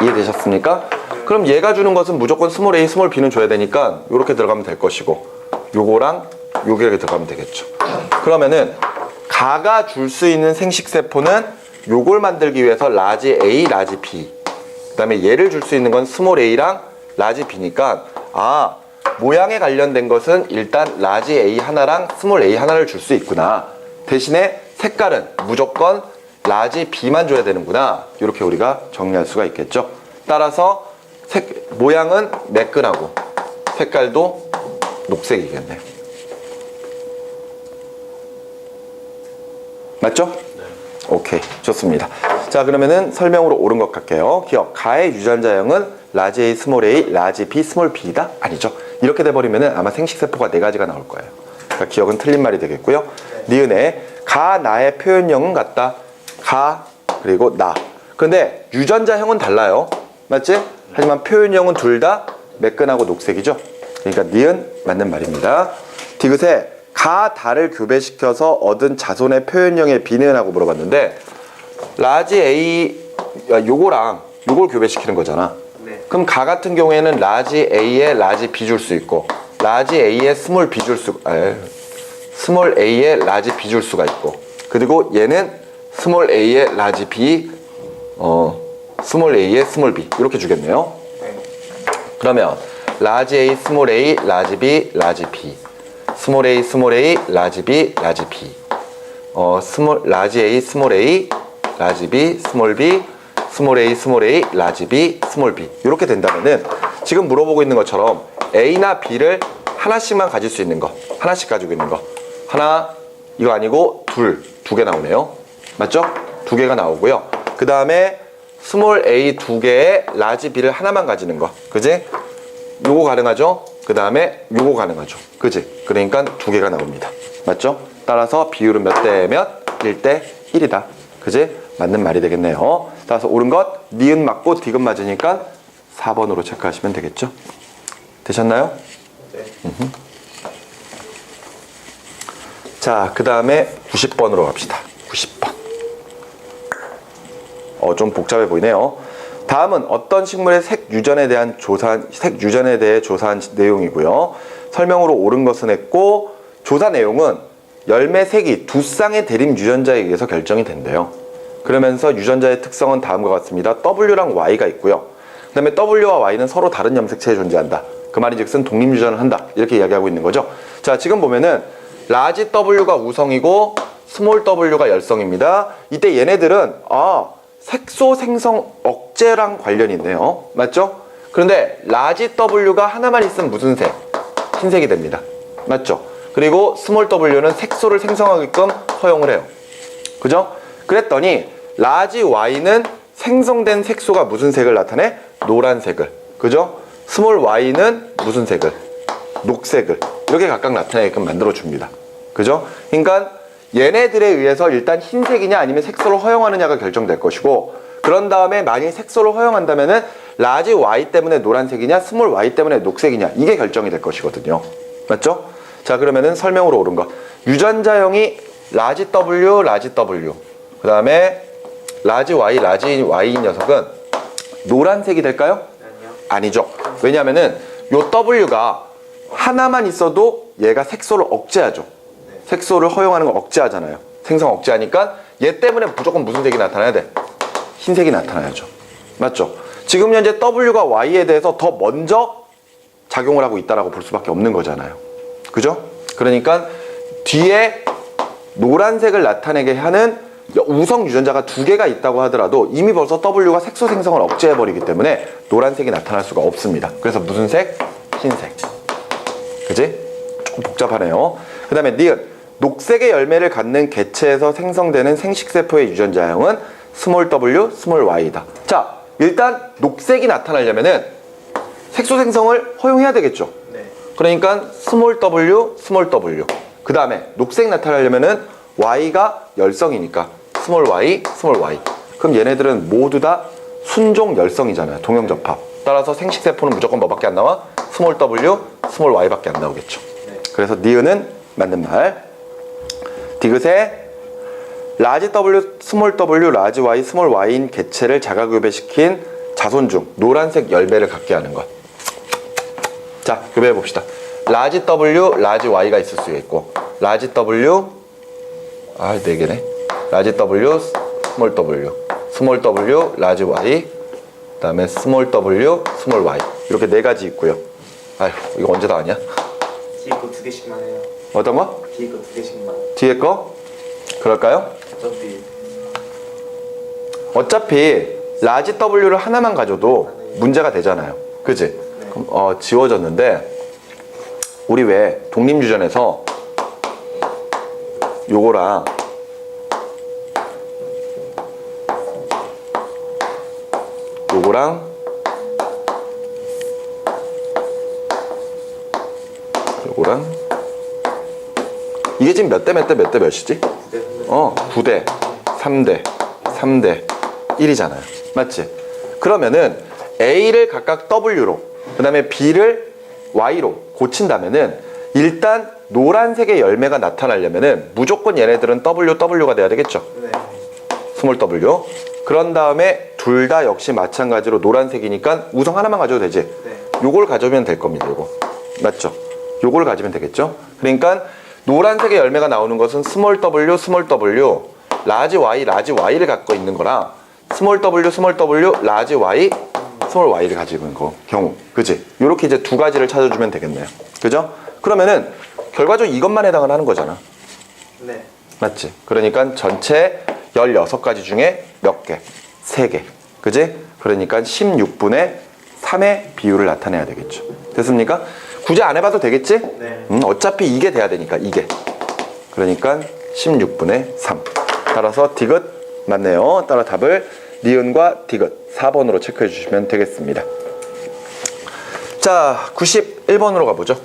이해되셨습니까? 그럼 얘가 주는 것은 무조건 스몰 A, 스몰 B는 줘야 되니까 이렇게 들어가면 될 것이고, 요거랑 요게 이렇게 들어가면 되겠죠. 그러면은 가가 줄 수 있는 생식세포는 요걸 만들기 위해서 라지 A, 라지 B, 그 다음에 얘를 줄 수 있는 건 스몰 A랑 라지 B니까 모양에 관련된 것은 일단 라지 A 하나랑 스몰 A 하나를 줄 수 있구나. 대신에 색깔은 무조건 라지 B만 줘야 되는구나. 이렇게 우리가 정리할 수가 있겠죠. 따라서 모양은 매끈하고 색깔도 녹색이겠네. 맞죠? 네. 오케이, 좋습니다. 자, 그러면은 설명으로 옳은 것 같게요. 기억, 가의 유전자형은 라지 A, 스몰 a, 라지 B, 스몰 b다? 아니죠. 이렇게 돼버리면은 아마 생식세포가 4가지가 나올 거예요. 그러니까 기억은 틀린 말이 되겠고요. 니은에 가, 나의 표현형은 같다. 가, 그리고 나. 근데 유전자형은 달라요. 맞지? 하지만 표현형은 둘 다 매끈하고 녹색이죠. 그러니까 니은 맞는 말입니다. 디귿에 가, 다를 교배시켜서 얻은 자손의 표현형의 B는? 하고 물어봤는데, 라지 A, 요거랑 요걸 교배시키는 거잖아. 네. 그럼 가 같은 경우에는 라지 A에 라지 B 줄 수 있고 라지 A에 스몰 B 줄 수, 스몰 A에 라지 B 줄 수가 있고 그리고 얘는 스몰 A에 라지 B, 스몰 A에 스몰 B 이렇게 주겠네요. 네. 그러면 라지 A, 스몰 A, 라지 B, 라지 B 스몰 A, 스몰 A, 라지 B, 라지 B 라지 A, 스몰 A, 라지 B, 스몰 B 스몰 A, 스몰 A, 라지 B, 스몰 B 이렇게 된다면은 지금 물어보고 있는 것처럼 A나 B를 하나씩만 가질 수 있는 거 하나씩 가지고 있는 거 하나 이거 아니고 두 개 나오네요. 맞죠? 두 개가 나오고요. 그 다음에 스몰 A 두 개에 라지 B를 하나만 가지는 거 그지? 요거 가능하죠? 그 다음에 요거 가능하죠. 그지? 그러니까 두 개가 나옵니다. 맞죠? 따라서 비율은 몇 대 몇? 1대 1이다. 그지? 맞는 말이 되겠네요. 따라서 옳은 것, 니은 맞고 디귿 맞으니까 4번으로 체크하시면 되겠죠? 되셨나요? 네. 자, 그 다음에 90번으로 갑시다. 90번. 좀 복잡해 보이네요. 다음은 어떤 식물의 색 유전에 대해 조사한 내용이고요. 설명으로 옳은 것은 했고, 조사 내용은 열매 색이 두 쌍의 대립 유전자에 의해서 결정이 된대요. 그러면서 유전자의 특성은 다음과 같습니다. W랑 Y가 있고요. 그 다음에 W와 Y는 서로 다른 염색체에 존재한다. 그 말인즉슨 독립유전을 한다. 이렇게 이야기하고 있는 거죠. 자, 지금 보면은 라지 W가 우성이고 스몰 W가 열성입니다. 이때 얘네들은 색소 생성 억제랑 관련이 있네요. 맞죠? 그런데 라지 W가 하나만 있으면 무슨 색? 흰색이 됩니다. 맞죠? 그리고 스몰 W는 색소를 생성하게끔 허용을 해요. 그죠? 그랬더니 라지 Y는 생성된 색소가 무슨 색을 나타내? 노란색을. 그죠? 스몰 Y는 무슨 색을? 녹색을. 이렇게 각각 나타내게끔 만들어줍니다. 그죠? 그러니까 얘네들에 의해서 일단 흰색이냐 아니면 색소를 허용하느냐가 결정될 것이고 그런 다음에 만일 색소를 허용한다면은 라지 Y 때문에 노란색이냐 스몰 Y 때문에 녹색이냐 이게 결정이 될 것이거든요. 맞죠? 자, 그러면은 설명으로 옳은 거. 유전자형이 라지 W, 라지 W. 그 다음에 라지 Y인 녀석은 노란색이 될까요? 아니요. 아니죠. 왜냐면은 요 W가 하나만 있어도 얘가 색소를 억제하죠. 색소를 허용하는 걸 억제하잖아요. 생성 억제하니까 얘 때문에 무조건 무슨 색이 나타나야 돼? 흰색이 나타나야죠. 맞죠? 지금 현재 W가 Y에 대해서 더 먼저 작용을 하고 있다라고 볼 수밖에 없는 거잖아요. 그죠? 그러니까 뒤에 노란색을 나타내게 하는 우성 유전자가 두 개가 있다고 하더라도 이미 벌써 W가 색소 생성을 억제해버리기 때문에 노란색이 나타날 수가 없습니다. 그래서 무슨 색? 흰색. 그지? 조금 복잡하네요. 그 다음에 니은. 녹색의 열매를 갖는 개체에서 생성되는 생식세포의 유전자형은 스몰 W, 스몰 Y다. 자, 일단 녹색이 나타나려면은 색소 생성을 허용해야 되겠죠. 네. 그러니까 스몰 W, 스몰 W. 그 다음에 녹색 나타나려면은 Y가 열성이니까 스몰 Y, 스몰 Y. 그럼 얘네들은 모두 다 순종 열성이잖아요. 동형접합. 따라서 생식세포는 무조건 뭐밖에 안 나와? 스몰 W, 스몰 Y밖에 안 나오겠죠. 네. 그래서 니은은 맞는 말. 디귿에 라지 W, 스몰 W, 라지 Y, 스몰 Y인 개체를 자가교배시킨 자손 중 노란색 열매를 갖게 하는 것. 자, 교배해 봅시다. 라지 W, 라지 Y가 있을 수 있고 라지 W, 네 개네. 라지 W, 스몰 W, 스몰 W, 라지 Y, 그 다음에 스몰 W, 스몰 Y 이렇게 네 가지 있고요. 아휴, 이거 언제 다 하냐? 뒤에 거 두 개씩만 해요. 어떤 거? 뒤에 거 두 개씩만. 뒤에 거? 그럴까요? 어차피 라지 W를 하나만 가져도 문제가 되잖아요. 그치? 네. 그럼 지워졌는데 우리 왜 독립유전에서 요거랑 요거랑 이게 지금 몇 대 몇이지? 9대 3대 3대 1이잖아요. 맞지? 그러면은 A를 각각 W로 그 다음에 B를 Y로 고친다면은 일단 노란색의 열매가 나타나려면은 무조건 얘네들은 W가 돼야 되겠죠. 네. 스몰 W. 그런 다음에 둘 다 역시 마찬가지로 노란색이니까 우성 하나만 가져도 되지? 네. 요걸 가져오면 될 겁니다. 요거. 맞죠? 요걸 가지면 되겠죠? 그러니까 노란색의 열매가 나오는 것은 스몰 w, 스몰 w, 라지 y를 갖고 있는 거랑 스몰 w, 스몰 w, 라지 y, 스몰 y를 가지고 있는 거 경우. 그지? 요렇게 이제 두 가지를 찾아주면 되겠네요. 그죠? 그러면은 결과적으로 이것만 해당을 하는 거잖아. 네. 맞지? 그러니까 전체 16가지 중에 몇 개? 3개. 그지? 그러니까 16분의 3의 비율을 나타내야 되겠죠. 됐습니까? 굳이 안 해봐도 되겠지? 네. 어차피 이게 돼야 되니까, 이게. 그러니까 16분의 3. 따라서 디귿 맞네요. 따라 답을 니은과 디귿 4번으로 체크해 주시면 되겠습니다. 자, 91번으로 가보죠.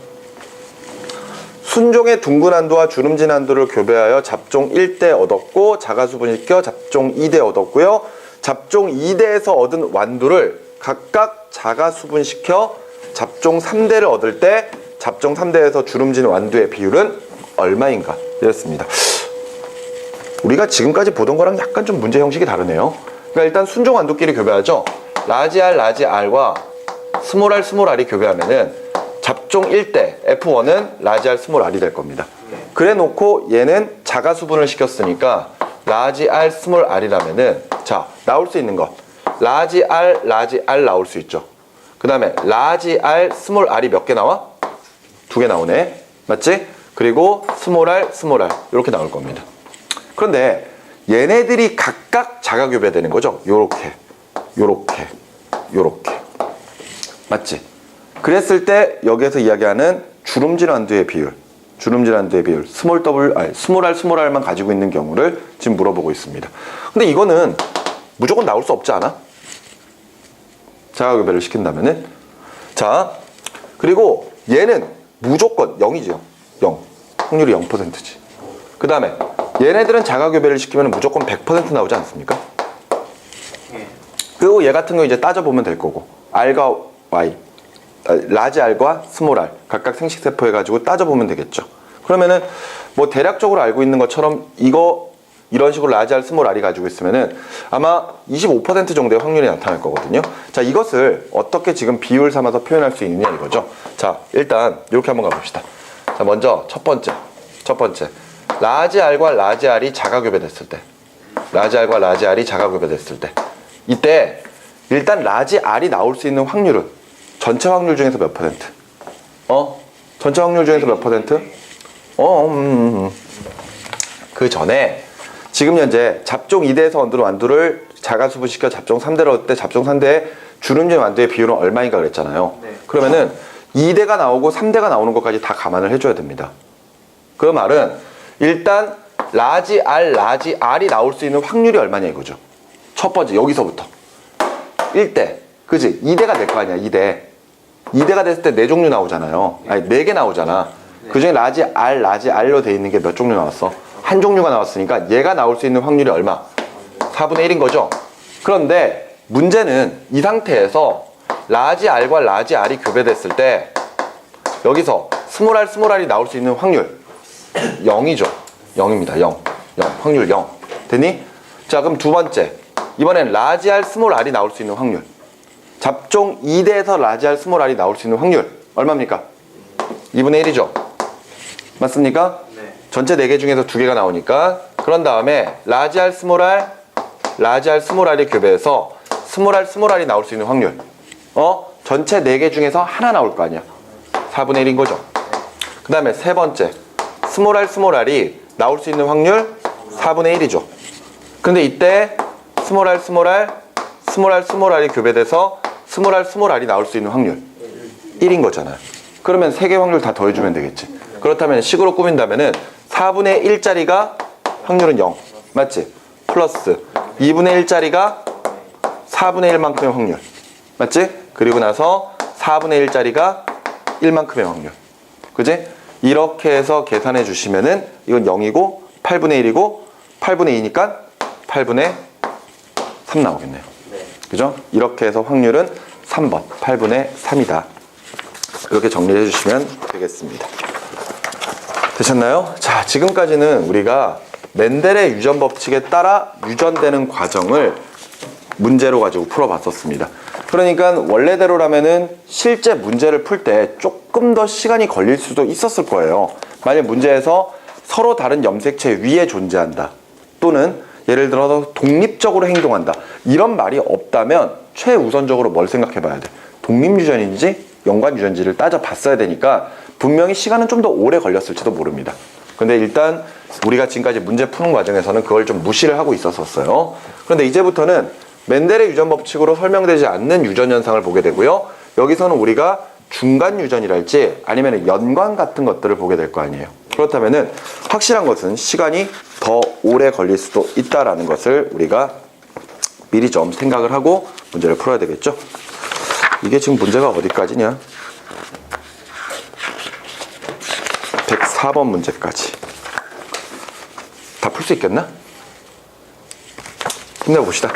순종의 둥근한도와 주름진한도를 교배하여 잡종 1대 얻었고 자가수분시켜 잡종 2대 얻었고요. 잡종 2대에서 얻은 완두를 각각 자가수분시켜 잡종 3대를 얻을 때 잡종 3대에서 주름진 완두의 비율은 얼마인가? 이랬습니다. 우리가 지금까지 보던 거랑 약간 좀 문제 형식이 다르네요. 그러니까 일단 순종 완두끼리 교배하죠. 라지 R과 스몰 R이 교배하면은 잡종 1대 F1은 라지 R, 스몰 R이 될 겁니다. 그래 놓고 얘는 자가 수분을 시켰으니까 라지 R, 스몰 R이라면은 자, 나올 수 있는 것. 라지 R 나올 수 있죠. 그 다음에 라지 R, 스몰 R이 몇 개 나와? 2개 나오네. 맞지? 그리고 스몰 R 이렇게 나올 겁니다. 그런데 얘네들이 각각 자가 교배되는 거죠. 요렇게. 맞지? 그랬을 때 여기에서 이야기하는 주름진 완두의 비율, 스몰 R만 가지고 있는 경우를 지금 물어보고 있습니다. 근데 이거는 무조건 나올 수 없지 않아? 자가교배를 시킨다면은. 자, 그리고 얘는 무조건 0이죠. 0. 확률이 0%지. 그 다음에 얘네들은 자가교배를 시키면 무조건 100% 나오지 않습니까? 예. 그리고 얘 같은 거 이제 따져보면 될 거고. R과 Y. 라지 R과 스몰 R 각각 생식세포 해가지고 따져보면 되겠죠. 그러면은 뭐 대략적으로 알고 있는 것처럼 이런 식으로 라지 R, 스몰 R이 가지고 있으면은 아마 25% 정도의 확률이 나타날 거거든요. 자, 이것을 어떻게 지금 비율 삼아서 표현할 수 있느냐 이거죠. 자, 일단 이렇게 한번 가봅시다. 자, 먼저 첫 번째 라지 R과 라지 R이 자가교배됐을 때, 이때 일단 라지 R이 나올 수 있는 확률은 전체 확률 중에서 몇 퍼센트? 전체 확률 중에서 몇 퍼센트? 그 전에 지금 현재 잡종 2대에서 얻은 완두를 자가수분시켜 잡종 3대로 얻을 때 잡종 3대의 주름진 완두의 비율은 얼마인가 그랬잖아요. 네. 그러면은 2대가 나오고 3대가 나오는 것까지 다 감안을 해줘야 됩니다. 그 말은 일단 라지 R이 나올 수 있는 확률이 얼마냐 이거죠. 첫 번째 여기서부터 1대, 그지? 2대가 될 거 아니야. 2대가 됐을 때 4종류 나오잖아요. 아니 4개 나오잖아. 그 중에 라지 R로 돼 있는 게 몇 종류 나왔어? 한 종류가 나왔으니까 얘가 나올 수 있는 확률이 얼마? 4분의 1인 거죠. 그런데 문제는 이 상태에서 라지 R과 라지 R이 교배됐을 때 여기서 스몰 R이 나올 수 있는 확률 0이죠. 0입니다. 0. 확률 0. 됐니? 자, 그럼 두 번째. 이번엔 라지 R, 스몰 R이 나올 수 있는 확률. 잡종 2대에서 라지 R, 스몰 R이 나올 수 있는 확률 얼마입니까? 2분의 1이죠. 맞습니까? 네. 전체 4개 중에서 2개가 나오니까. 그런 다음에 라지 R, 스몰 R이 교배해서 스몰 R이 나올 수 있는 확률. 전체 4개 중에서 하나 나올 거 아니야. 4분의 1인 거죠. 그 다음에 세 번째. 스몰 R이 나올 수 있는 확률 4분의 1이죠. 근데 이때 스몰 R이 교배돼서 스몰 R이 나올 수 있는 확률 1인 거잖아요. 그러면 3개 확률 다 더해주면 되겠지. 그렇다면 식으로 꾸민다면은 4분의 1짜리가 확률은 0. 맞지? 플러스 2분의 1짜리가 4분의 1만큼의 확률. 맞지? 그리고 나서 4분의 1짜리가 1만큼의 확률. 그지? 이렇게 해서 계산해 주시면은 이건 0이고 8분의 1이고 8분의 2니까 8분의 3 나오겠네요. 네. 그죠? 이렇게 해서 확률은 3번 8분의 3이다. 이렇게 정리해 주시면 되겠습니다. 되셨나요? 자, 지금까지는 우리가 멘델의 유전 법칙에 따라 유전되는 과정을 문제로 가지고 풀어봤었습니다. 그러니까 원래대로라면은 실제 문제를 풀 때 조금 더 시간이 걸릴 수도 있었을 거예요. 만약 문제에서 서로 다른 염색체 위에 존재한다, 또는 예를 들어서 독립적으로 행동한다, 이런 말이 없다면 최우선적으로 뭘 생각해 봐야 돼? 독립유전인지 연관유전지를 따져봤어야 되니까 분명히 시간은 좀 더 오래 걸렸을지도 모릅니다. 근데 일단 우리가 지금까지 문제 푸는 과정에서는 그걸 좀 무시를 하고 있었어요. 그런데 이제부터는 멘델의 유전 법칙으로 설명되지 않는 유전 현상을 보게 되고요. 여기서는 우리가 중간 유전이랄지 아니면 연관 같은 것들을 보게 될 거 아니에요. 그렇다면은 확실한 것은 시간이 더 오래 걸릴 수도 있다라는 것을 우리가 미리 좀 생각을 하고 문제를 풀어야 되겠죠. 이게 지금 문제가 어디까지냐? 104번 문제까지. 다 풀 수 있겠나? 힘내봅시다.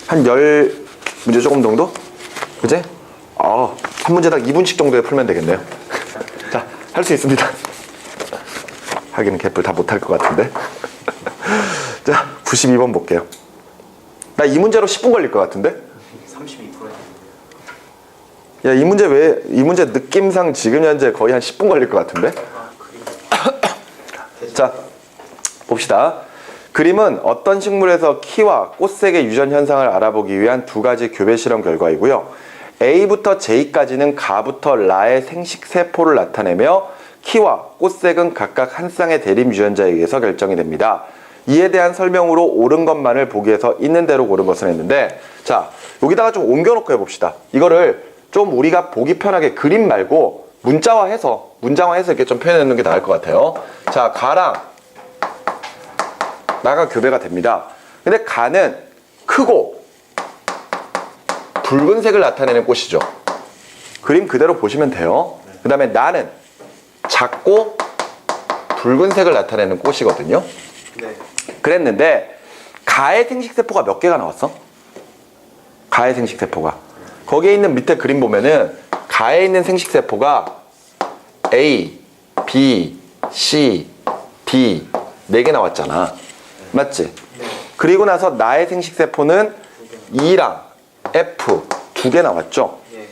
한 10문제 조금 정도? 그제? 한 문제당 2분씩 정도에 풀면 되겠네요. 자, 할 수 있습니다. 하기는 개뿔 다 못할 것 같은데. 자, 92번 볼게요. 나 이 문제로 10분 걸릴 것 같은데? 32%. 야, 이 문제 느낌상 지금 현재 거의 한 10분 걸릴 것 같은데? 자, 봅시다. 그림은 어떤 식물에서 키와 꽃색의 유전 현상을 알아보기 위한 두 가지 교배 실험 결과이고요. A부터 J까지는 가부터 라의 생식세포를 나타내며 키와 꽃색은 각각 한 쌍의 대립 유전자에 의해서 결정이 됩니다. 이에 대한 설명으로 옳은 것만을 보기 위해서 있는 대로 고른 것을 했는데, 자, 여기다가 좀 옮겨놓고 해봅시다. 이거를 좀 우리가 보기 편하게 그림 말고 문자화해서 이렇게 좀 표현해놓는 게 나을 것 같아요. 자, 가랑 나가 교배가 됩니다. 근데 가는 크고 붉은색을 나타내는 꽃이죠. 그림 그대로 보시면 돼요. 그 다음에 나는 작고 붉은색을 나타내는 꽃이거든요. 네. 그랬는데 가의 생식세포가 몇 개가 나왔어? 가의 생식세포가. 거기에 있는 밑에 그림 보면은 가에 있는 생식세포가 A, B, C, D 4개 나왔잖아. 맞지? 그리고 나서 나의 생식세포는 E랑 F 2개 나왔죠? 예.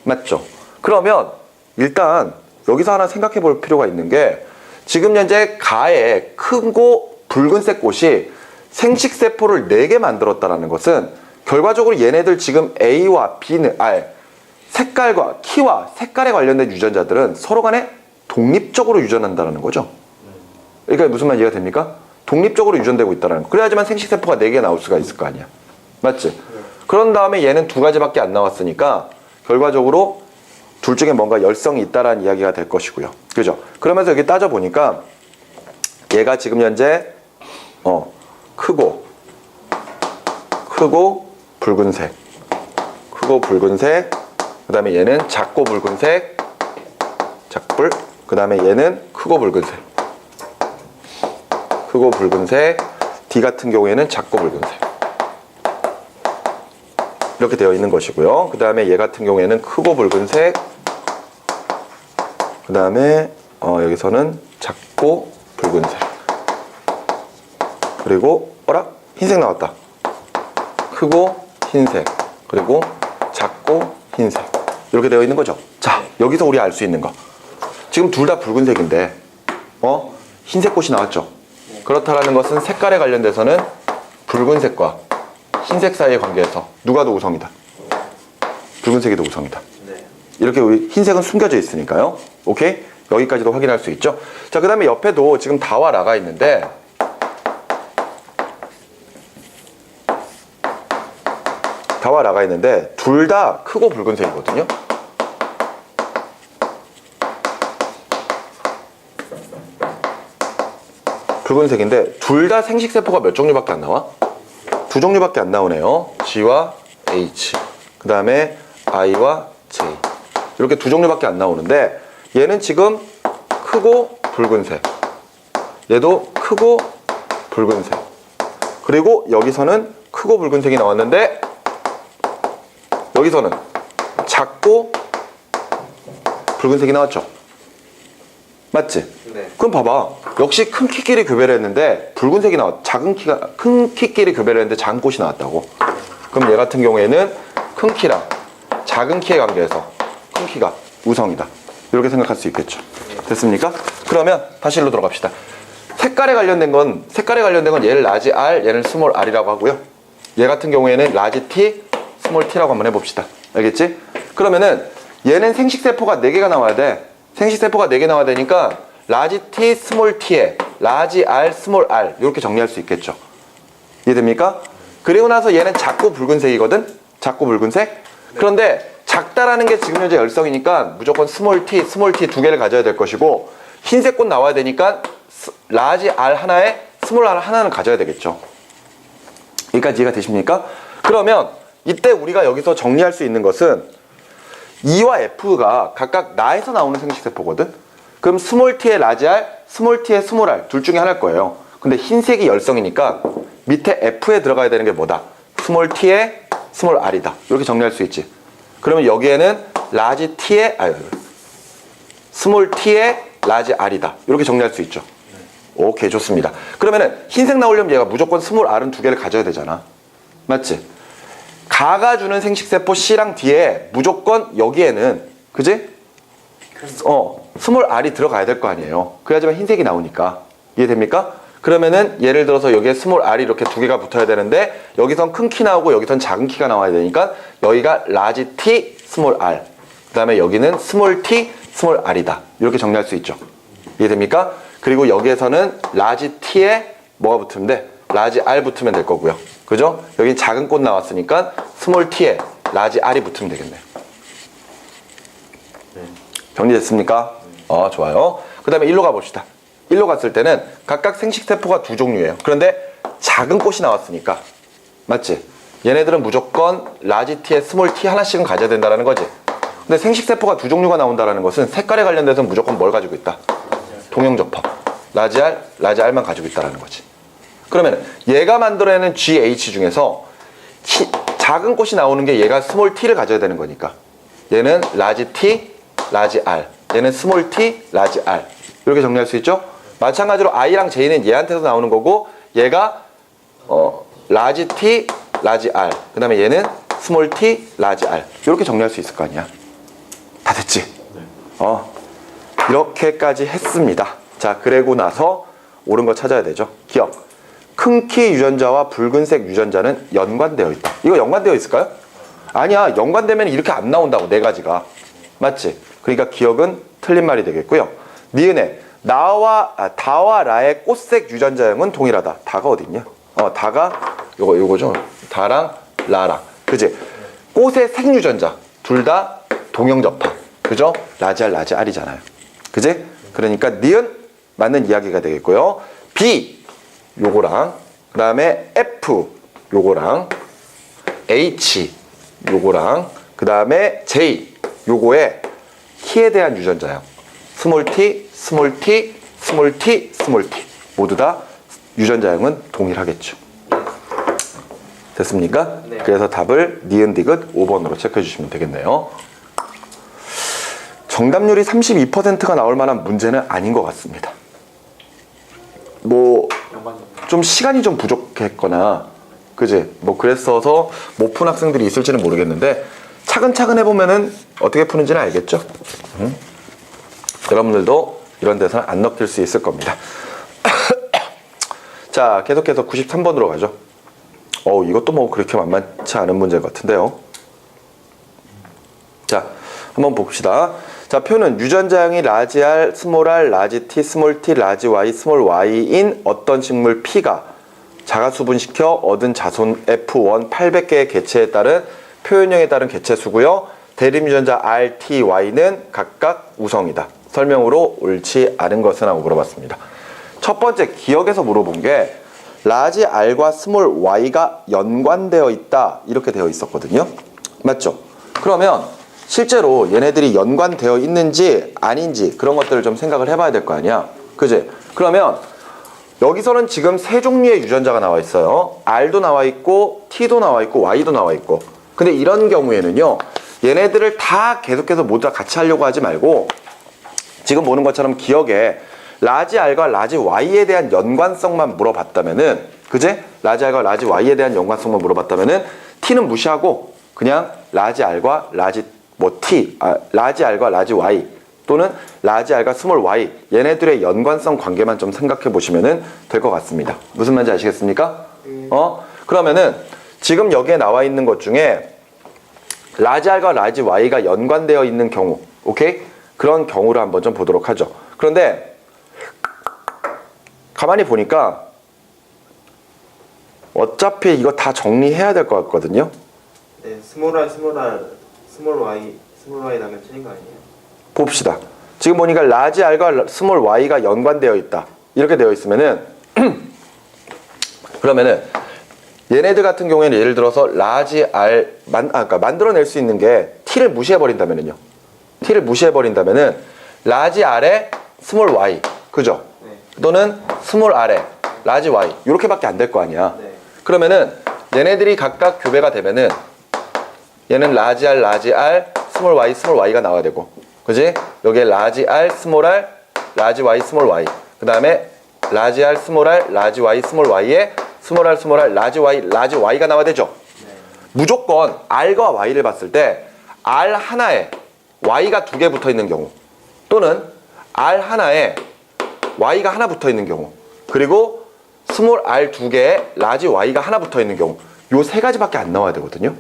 맞죠? 그러면 일단 여기서 하나 생각해 볼 필요가 있는 게, 지금 현재 가에 크고 붉은색 꽃이 생식세포를 4개 만들었다는 것은 결과적으로 얘네들 지금 A와 B는 색깔과 키와 색깔에 관련된 유전자들은 서로 간에 독립적으로 유전한다는 거죠. 그러니까 무슨 말 이해가 됩니까? 독립적으로 유전되고 있다는 거. 그래야지만 생식세포가 4개 나올 수가 있을 거 아니야. 맞지? 그런 다음에 얘는 2가지밖에 안 나왔으니까 결과적으로 둘 중에 뭔가 열성이 있다라는 이야기가 될 것이고요. 그죠? 그러면서 여기 따져보니까 얘가 지금 현재 크고 붉은색, 그 다음에 얘는 작고 붉은색, 그 다음에 얘는 크고 붉은색, D 같은 경우에는 작고 붉은색, 이렇게 되어 있는 것이고요. 그 다음에 얘 같은 경우에는 크고 붉은색, 그 다음에 여기서는 작고 붉은색, 그리고 흰색 나왔다. 크고 흰색, 그리고 작고 흰색, 이렇게 되어 있는 거죠. 자, 여기서 우리 알 수 있는 거, 지금 둘 다 붉은색인데 흰색 꽃이 나왔죠. 그렇다라는 것은 색깔에 관련돼서는 붉은색과 흰색 사이의 관계에서 누가 더 우성이다? 붉은색이 더 우성이다. 네. 이렇게 우리 흰색은 숨겨져 있으니까요. 오케이? 여기까지도 확인할 수 있죠. 자, 그 다음에 옆에도 지금 다와 라가 있는데, 둘 다 크고 붉은색이거든요. 붉은색인데 둘 다 생식세포가 몇 종류밖에 안 나와? 2종류밖에 안 나오네요. G와 H, 그 다음에 I와 J, 이렇게 2종류밖에 안 나오는데, 얘는 지금 크고 붉은색, 얘도 크고 붉은색, 그리고 여기서는 크고 붉은색이 나왔는데 여기서는 작고 붉은색이 나왔죠. 맞지? 네. 그럼 봐봐, 역시 큰 키끼리 교배를 했는데 붉은색이 큰 키끼리 교배를 했는데 작은 꽃이 나왔다고. 그럼 얘 같은 경우에는 큰 키랑 작은 키의 관계에서 큰 키가 우성이다. 이렇게 생각할 수 있겠죠. 됐습니까? 그러면 다시 일로 들어갑시다. 색깔에 관련된 건 얘를 라지 R, 얘는 스몰 R이라고 하고요. 얘 같은 경우에는 라지 T, 스몰 T라고 한번 해봅시다. 알겠지? 그러면은 얘는 생식세포가 4개가 나와야 돼. 생식세포가 4개 나와야 되니까 라지 T, 스몰 T에 라지 R, 스몰 R 이렇게 정리할 수 있겠죠. 이해됩니까? 그리고 나서 얘는 작고 붉은색이거든? 작고 붉은색? 그런데 작다라는 게 지금 현재 열성이니까 무조건 스몰 T 2개를 가져야 될 것이고 흰색 꽃 나와야 되니까 라지 R 하나에 스몰 R 하나는 가져야 되겠죠. 여기까지 이해가 되십니까? 그러면 이때 우리가 여기서 정리할 수 있는 것은 E와 F가 각각 나에서 나오는 생식세포거든? 그럼 스몰 T의 라지 R, 스몰 T의 스몰 R 둘 중에 하나일 거예요. 근데 흰색이 열성이니까 밑에 F에 들어가야 되는 게 뭐다? 스몰 T의 스몰 R이다. 이렇게 정리할 수 있지. 그러면 여기에는 라지 T의 스몰 T의 라지 R이다. 이렇게 정리할 수 있죠. 오케이, 좋습니다. 그러면은 흰색 나오려면 얘가 무조건 스몰 R은 2개를 가져야 되잖아. 맞지? 가가 주는 생식세포 C랑 D에 무조건 여기에는 그지? 스몰 R이 들어가야 될 거 아니에요. 그래야지만 흰색이 나오니까. 이해됩니까? 그러면은 예를 들어서 여기에 스몰 R이 이렇게 2개가 붙어야 되는데 여기선 큰 키 나오고 여기선 작은 키가 나와야 되니까 여기가 라지 T, 스몰 R 그 다음에 여기는 스몰 T, 스몰 R이다. 이렇게 정리할 수 있죠. 이해됩니까? 그리고 여기에서는 라지 T에 뭐가 붙으면 돼? 라지 R 붙으면 될 거고요. 그죠? 여긴 작은 꽃 나왔으니까 스몰 T에 라지 R이 붙으면 되겠네요. 정리됐습니까? 좋아요. 그 다음에 1로 가봅시다. 1로 갔을 때는 각각 생식세포가 2종류예요. 그런데 작은 꽃이 나왔으니까 맞지? 얘네들은 무조건 라지 T에 스몰 T 하나씩은 가져야 된다는 거지. 근데 생식세포가 2종류가 나온다는 것은 색깔에 관련돼서 무조건 뭘 가지고 있다? 동형접합. 라지 R, 라지 R만 가지고 있다는 거지. 그러면 얘가 만들어내는 GH 중에서 작은 꽃이 나오는 게 얘가 스몰 T를 가져야 되는 거니까 얘는 라지 T, 라지 R, 얘는 스몰 T, 라지 R 이렇게 정리할 수 있죠? 마찬가지로 I랑 J는 얘한테서 나오는 거고 얘가 라지 T, 라지 R 그 다음에 얘는 스몰 T, 라지 R 이렇게 정리할 수 있을 거 아니야. 다 됐지? 이렇게까지 했습니다. 자, 그리고 나서 옳은 거 찾아야 되죠. 기억. 큰 키 유전자와 붉은색 유전자는 연관되어 있다. 이거 연관되어 있을까요? 아니야. 연관되면 이렇게 안 나온다고. 4가지가. 맞지? 그러니까 기억은 틀린 말이 되겠고요. 니은에 다와 라의 꽃색 유전자형은 동일하다. 다가 어디 있냐? 다가 요거죠. 다랑 라랑. 그지? 꽃의 색 유전자 둘 다 동형접합. 그죠? 라지 R, 라지 R이잖아요. 그지? 그러니까 니은 맞는 이야기가 되겠고요. B 요거랑 그 다음에 F 요거랑 H 요거랑 그 다음에 J 요거의 키에 대한 유전자형 스몰 t, 스몰 t, 스몰 t, 스몰 t 모두 다 유전자형은 동일하겠죠. 됐습니까? 네. 그래서 답을 니은 디귿 5번으로 체크해 주시면 되겠네요. 정답률이 32%가 나올 만한 문제는 아닌 것 같습니다. 뭐 좀 시간이 좀 부족했거나 그지? 뭐 그랬어서 못 푼 학생들이 있을지는 모르겠는데 차근차근 해보면은 어떻게 푸는지는 알겠죠? 여러분들도 이런 데서는 안 넘길 수 있을 겁니다. 자, 계속해서 93번으로 가죠. 이것도 뭐 그렇게 만만치 않은 문제 같은데요. 자, 한번 봅시다. 자, 표는 유전자형이 라지 R, 스몰 R, 라지 T, 스몰 T, 라지 Y, 스몰 Y인 어떤 식물 P가 자가수분시켜 얻은 자손 F1 800개의 개체에 따른 표현형에 따른 개체수고요. 대립 유전자 R, T, Y는 각각 우성이다. 설명으로 옳지 않은 것은 하고 물어봤습니다. 첫 번째 기억에서 물어본 게 라지 R과 스몰 Y가 연관되어 있다 이렇게 되어 있었거든요. 맞죠? 그러면 실제로 얘네들이 연관되어 있는지 아닌지 그런 것들을 좀 생각을 해봐야 될 거 아니야. 그지? 그러면 여기서는 지금 3종류의 유전자가 나와 있어요. R도 나와 있고 T도 나와 있고 Y도 나와 있고. 근데 이런 경우에는요 얘네들을 다 계속해서 모두 다 같이 하려고 하지 말고 지금 보는 것처럼 기억에 라지 R과 라지 Y에 대한 연관성만 물어봤다면은, 그제? 라지 R과 라지 Y에 대한 연관성만 물어봤다면은 T는 무시하고 그냥 라지 R과 라지 라지 R과 라지 Y 또는 라지 R과 스몰 Y 얘네들의 연관성 관계만 좀 생각해 보시면 될 것 같습니다. 무슨 말인지 아시겠습니까? 그러면은 지금 여기에 나와 있는 것 중에 라지 R과 라지 Y가 연관되어 있는 경우, 오케이? 그런 경우를 한번 좀 보도록 하죠. 그런데 가만히 보니까 어차피 이거 다 정리해야 될 것 같거든요. 네, 스몰 R, 스몰 R, 스몰 Y 나면 틀린 거 아니에요? 봅시다. 지금 보니까 라지 R과 스몰 Y가 연관되어 있다. 이렇게 되어 있으면은 그러면은 얘네들 같은 경우에는 예를 들어서 라지 R 그러니까 만들어낼 수 있는 게 T를 무시해버린다면은요. T를 무시해버린다면은 라지 R에 스몰 Y, 그죠? 네. 또는 스몰 R에 라지 Y 이렇게밖에 안 될 거 아니야. 네. 그러면은 얘네들이 각각 교배가 되면은 얘는 라지 R, 스몰 Y가 나와야 되고, 그지? 여기에 라지 R, 스몰 R, 라지 Y, 스몰 Y. 그 다음에 라지 R, 스몰 R, 라지 Y, 스몰 Y에 스몰 R, 라지 Y가 나와야 되죠? 네. 무조건 R과 Y를 봤을 때 R 하나에 Y가 두 개 붙어 있는 경우, 또는 R 하나에 Y가 하나 붙어 있는 경우, 그리고 스몰 R 두 개에 라지 Y가 하나 붙어 있는 경우, 요 세 가지밖에 안 나와야 되거든요.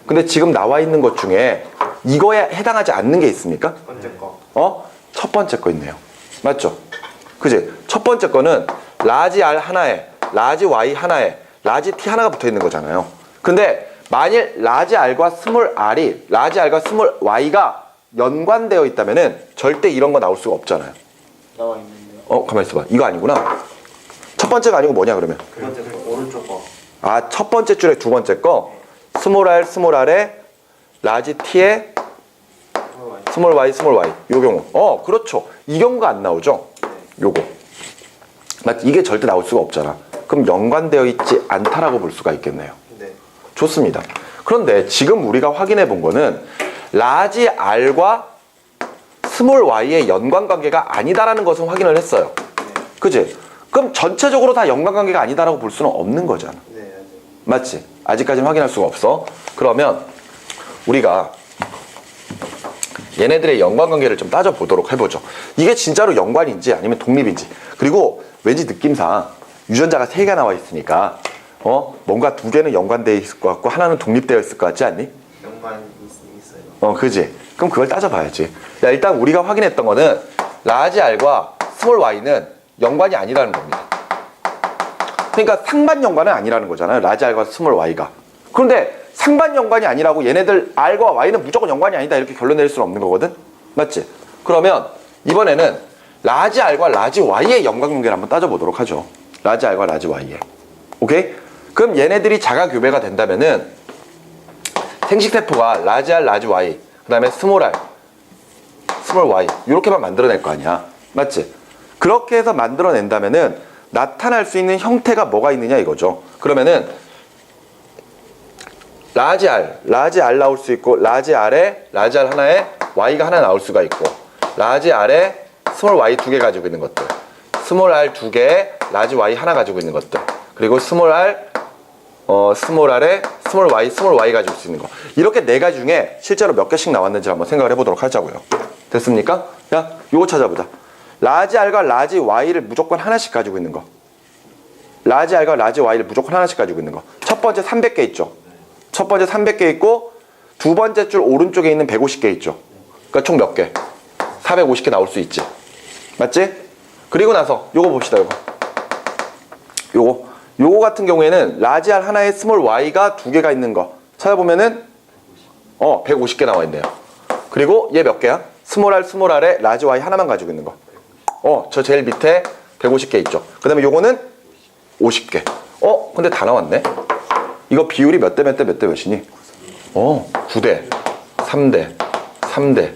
근데 지금 나와 있는 것 중에 이거에 해당하지 않는 게 있습니까? 첫 번째 거. 첫 번째 거 있네요. 맞죠? 그지? 첫 번째 거는 라지 R 하나에 라지 Y 하나에 라지 T 하나가 붙어 있는 거잖아요. 근데 만일 라지 R과 스몰 스몰 Y가 연관되어 있다면은 절대 이런 거 나올 수가 없잖아요. 나와 있는데요. 가만히 있어봐. 이거 아니구나. 첫 번째가 아니고 뭐냐 그러면? 두 번째 거, 오른쪽 거. 첫 번째 줄에 두 번째 거 스몰 R에 라지 T에 스몰 Y. 스몰 Y 요 경우. 그렇죠. 이 경우가 안 나오죠. 요거. 이게 절대 나올 수가 없잖아. 그럼 연관되어 있지 않다라고 볼 수가 있겠네요. 네. 좋습니다. 그런데 지금 우리가 확인해 본 거는 라지 R과 스몰 Y의 연관관계가 아니다라는 것은 확인을 했어요. 그지? 그럼 전체적으로 다 연관관계가 아니다라고 볼 수는 없는 거잖아. 네, 아직. 맞지? 아직까지는 확인할 수가 없어. 그러면 우리가 얘네들의 연관관계를 좀 따져보도록 해보죠. 이게 진짜로 연관인지 아니면 독립인지. 그리고 왠지 느낌상 유전자가 3개가 나와 있으니까 뭔가 2개는 연관되어 있을 것 같고 하나는 독립되어 있을 것 같지 않니? 연관 있어요. 그지? 그럼 그걸 따져봐야지. 야, 일단 우리가 확인했던 거는 라지 R과 스몰 Y는 연관이 아니라는 겁니다. 그러니까 상반 연관은 아니라는 거잖아요. 라지 R과 스몰 Y가. 그런데 상반 연관이 아니라고 얘네들 R과 Y는 무조건 연관이 아니다 이렇게 결론 내릴 수는 없는 거거든? 맞지? 그러면 이번에는 라지 R과 라지 Y의 연관관계를 한번 따져보도록 하죠. 라지 R과 라지 Y의. 오케이? 그럼 얘네들이 자가 교배가 된다면은 생식세포가 라지 R, 라지 Y, 그 다음에 스몰 R, 스몰 Y 이렇게만 만들어낼 거 아니야. 맞지? 그렇게 해서 만들어낸다면은 나타날 수 있는 형태가 뭐가 있느냐 이거죠. 그러면은 라지 R 나올 수 있고, 라지 R 하나에 Y가 하나 나올 수가 있고, 라지 R에 스몰 Y 2개 가지고 있는 것들, 스몰 R 2개에 라지 Y 하나 가지고 있는 것들, 그리고 스몰 R에 스몰 Y 가지고 있는 거. 이렇게 4가지 중에 실제로 몇 개씩 나왔는지 한번 생각을 해보도록 하자고요. 됐습니까? 야, 요거 찾아보자. 라지 R과 라지 Y를 무조건 하나씩 가지고 있는 거. 라지 R과 라지 Y를 무조건 하나씩 가지고 있는 거. 첫 번째 300개 있죠. 첫 번째 300개 있고, 두 번째 줄 오른쪽에 있는 150개 있죠. 그러니까 총 몇 개? 450개 나올 수 있지. 맞지? 그리고 나서 요거 봅시다. 요거 같은 경우에는 라지 R 하나에 스몰 Y가 2개가 있는 거 찾아보면은 150개 나와 있네요. 그리고 얘 몇 개야? 스몰 R에 라지 Y 하나만 가지고 있는 거. 저 제일 밑에 150개 있죠. 그 다음에 요거는 50개. 근데 다 나왔네. 이거 비율이 몇 대 몇이니? 9대, 3대, 3대,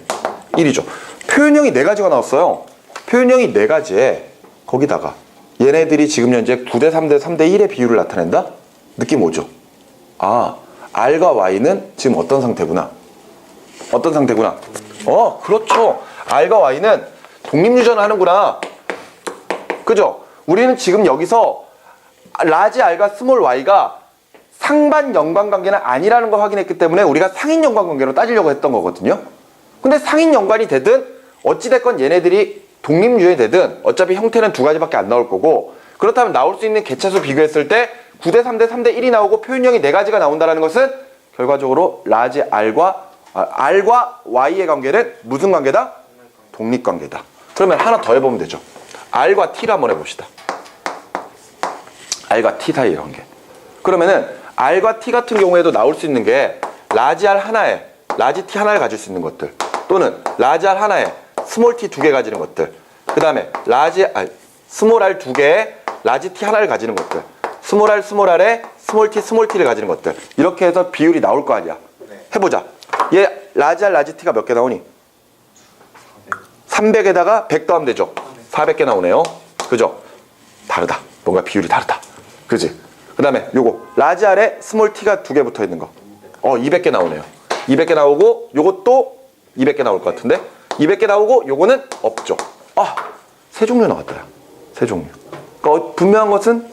1이죠. 표현형이 4가지가 나왔어요. 표현형이 4가지에 거기다가 얘네들이 지금 현재 9대 3대 3대 1의 비율을 나타낸다? 느낌 오죠? R과 Y는 지금 어떤 상태구나. 그렇죠. R과 Y는 독립유전을 하는구나. 그죠? 우리는 지금 여기서 라지 R과 스몰 y가 상반 연관관계는 아니라는 걸 확인했기 때문에 우리가 상인 연관관계로 따지려고 했던 거거든요. 근데 상인 연관이 되든 어찌됐건 얘네들이 독립유전이 되든 어차피 형태는 두 가지밖에 안 나올 거고, 그렇다면 나올 수 있는 개체수 비교했을 때 9대 3대 3대 1이 나오고 표현형이 네 가지가 나온다는 것은 결과적으로 라지 R과 Y의 관계는 무슨 관계다? 독립관계다. 그러면 하나 더 해보면 되죠. R과 T를 한번 해봅시다. R과 T 사이의 관계. 그러면은 R과 T 같은 경우에도 나올 수 있는 게 라지 R 하나에 라지 T 하나를 가질 수 있는 것들, 또는 라지 R 하나에 스몰 T 두 개 가지는 것들, 그 다음에 스몰 R 두 개에 라지 T 하나를 가지는 것들, 스몰 R에 스몰 T를 가지는 것들, 이렇게 해서 비율이 나올 거 아니야. 해보자. 얘 라지 R, 라지 T가 몇 개 나오니? 300에다가 100 더하면 되죠. 400개 나오네요. 그죠? 다르다. 뭔가 비율이 다르다. 그지? 그 다음에 요거 라지 R에 스몰 T가 두 개 붙어 있는 거 200개 나오네요. 200개 나오고 요것도 200개 나올 것 같은데 200개 나오고 요거는 없죠. 세 종류 나왔다. 야. 세 종류. 그러니까 분명한 것은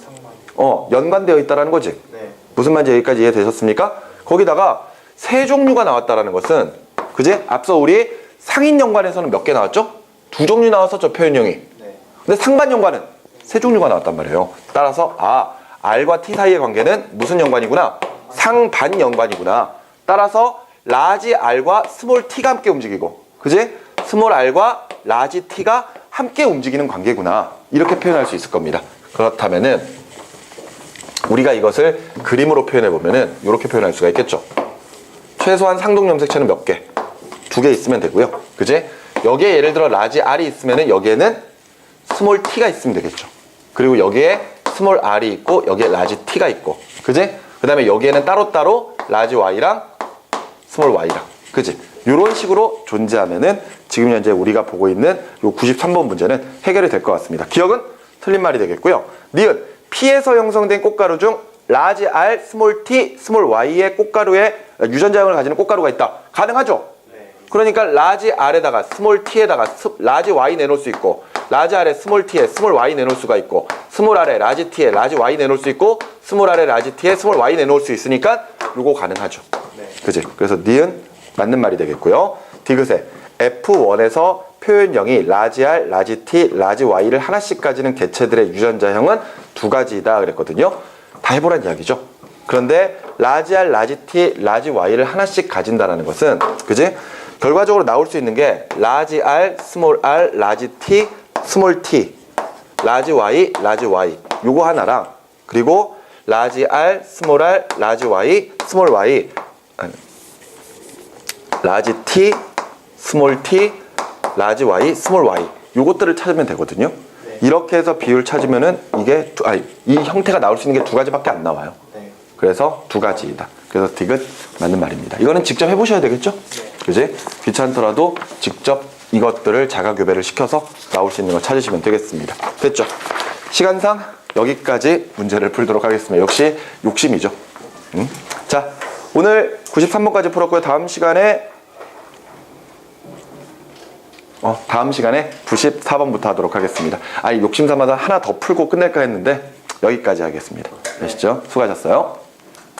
연관되어 있다라는 거지. 네. 무슨 말인지 여기까지 이해되셨습니까? 거기다가 세 종류가 나왔다라는 것은, 그지? 앞서 우리 상인 연관에서는 몇 개 나왔죠? 두 종류 나왔었죠, 표현형이. 네. 근데 상반 연관은 세 종류가 나왔단 말이에요. 따라서 R과 T 사이의 관계는 무슨 연관이구나? 상반 연관이구나. 따라서 라지 R과 스몰 T가 함께 움직이고, 그지? 스몰 R과 라지 T가 함께 움직이는 관계구나. 이렇게 표현할 수 있을 겁니다. 그렇다면은 우리가 이것을 그림으로 표현해 보면은 이렇게 표현할 수가 있겠죠. 최소한 상동 염색체는 몇 개? 2개 있으면 되고요. 그지? 여기에 예를 들어 라지 R이 있으면은 여기에는 스몰 T가 있으면 되겠죠. 그리고 여기에 스몰 R이 있고 여기에 라지 T가 있고, 그지? 그 다음에 여기에는 따로따로 라지 Y랑 스몰 Y랑, 그지? 이런 식으로 존재하면은 지금 현재 우리가 보고 있는 요 93번 문제는 해결이 될 것 같습니다. 기억은 틀린 말이 되겠고요. 니은 P에서 형성된 꽃가루 중 라지 R, 스몰 T, 스몰 Y의 꽃가루에 유전자형을 가지는 꽃가루가 있다. 가능하죠? 네. 그러니까 라지 R에다가 스몰 T에다가 라지 Y 내놓을 수 있고, 라지 R에 스몰 T에 스몰 Y 내놓을 수가 있고, 스몰 R에 라지 T에 라지 Y 내놓을 수 있고, 스몰 R에 라지 T에 스몰 Y 내놓을 수 있으니까 요거 가능하죠. 네. 그지? 그래서 니은 맞는 말이 되겠고요. 디귿에 F1에서 표현형이 라지 R, 라지 T, 라지 Y를 하나씩 가지는 개체들의 유전자형은 두 가지이다 그랬거든요. 다 해보란 이야기죠. 그런데 라지 R, 라지 T, 라지 Y를 하나씩 가진다는 것은, 그지? 결과적으로 나올 수 있는 게 라지 R, 스몰 R, 라지 T, 스몰 T, 라지 Y, 라지 Y 요거 하나랑, 그리고 라지 R, 스몰 R, 라지 Y, 스몰 Y, 라지 T, 스몰 T, 라지 Y, 스몰 Y 요것들을 찾으면 되거든요. 네. 이렇게 해서 비율 찾으면은 이게 이 형태가 나올 수 있는 게 두 가지밖에 안 나와요. 네. 그래서 두 가지이다. 그래서 디귿 맞는 말입니다. 이거는 직접 해보셔야 되겠죠? 네. 그지? 귀찮더라도 직접 이것들을 자가교배를 시켜서 나올 수 있는 걸 찾으시면 되겠습니다. 됐죠? 시간상 여기까지 문제를 풀도록 하겠습니다. 역시 욕심이죠. 자, 오늘 93번까지 풀었고요. 다음 시간에 94번부터 하도록 하겠습니다. 욕심 삼아서 하나 더 풀고 끝낼까 했는데 여기까지 하겠습니다. 아시죠? 수고하셨어요.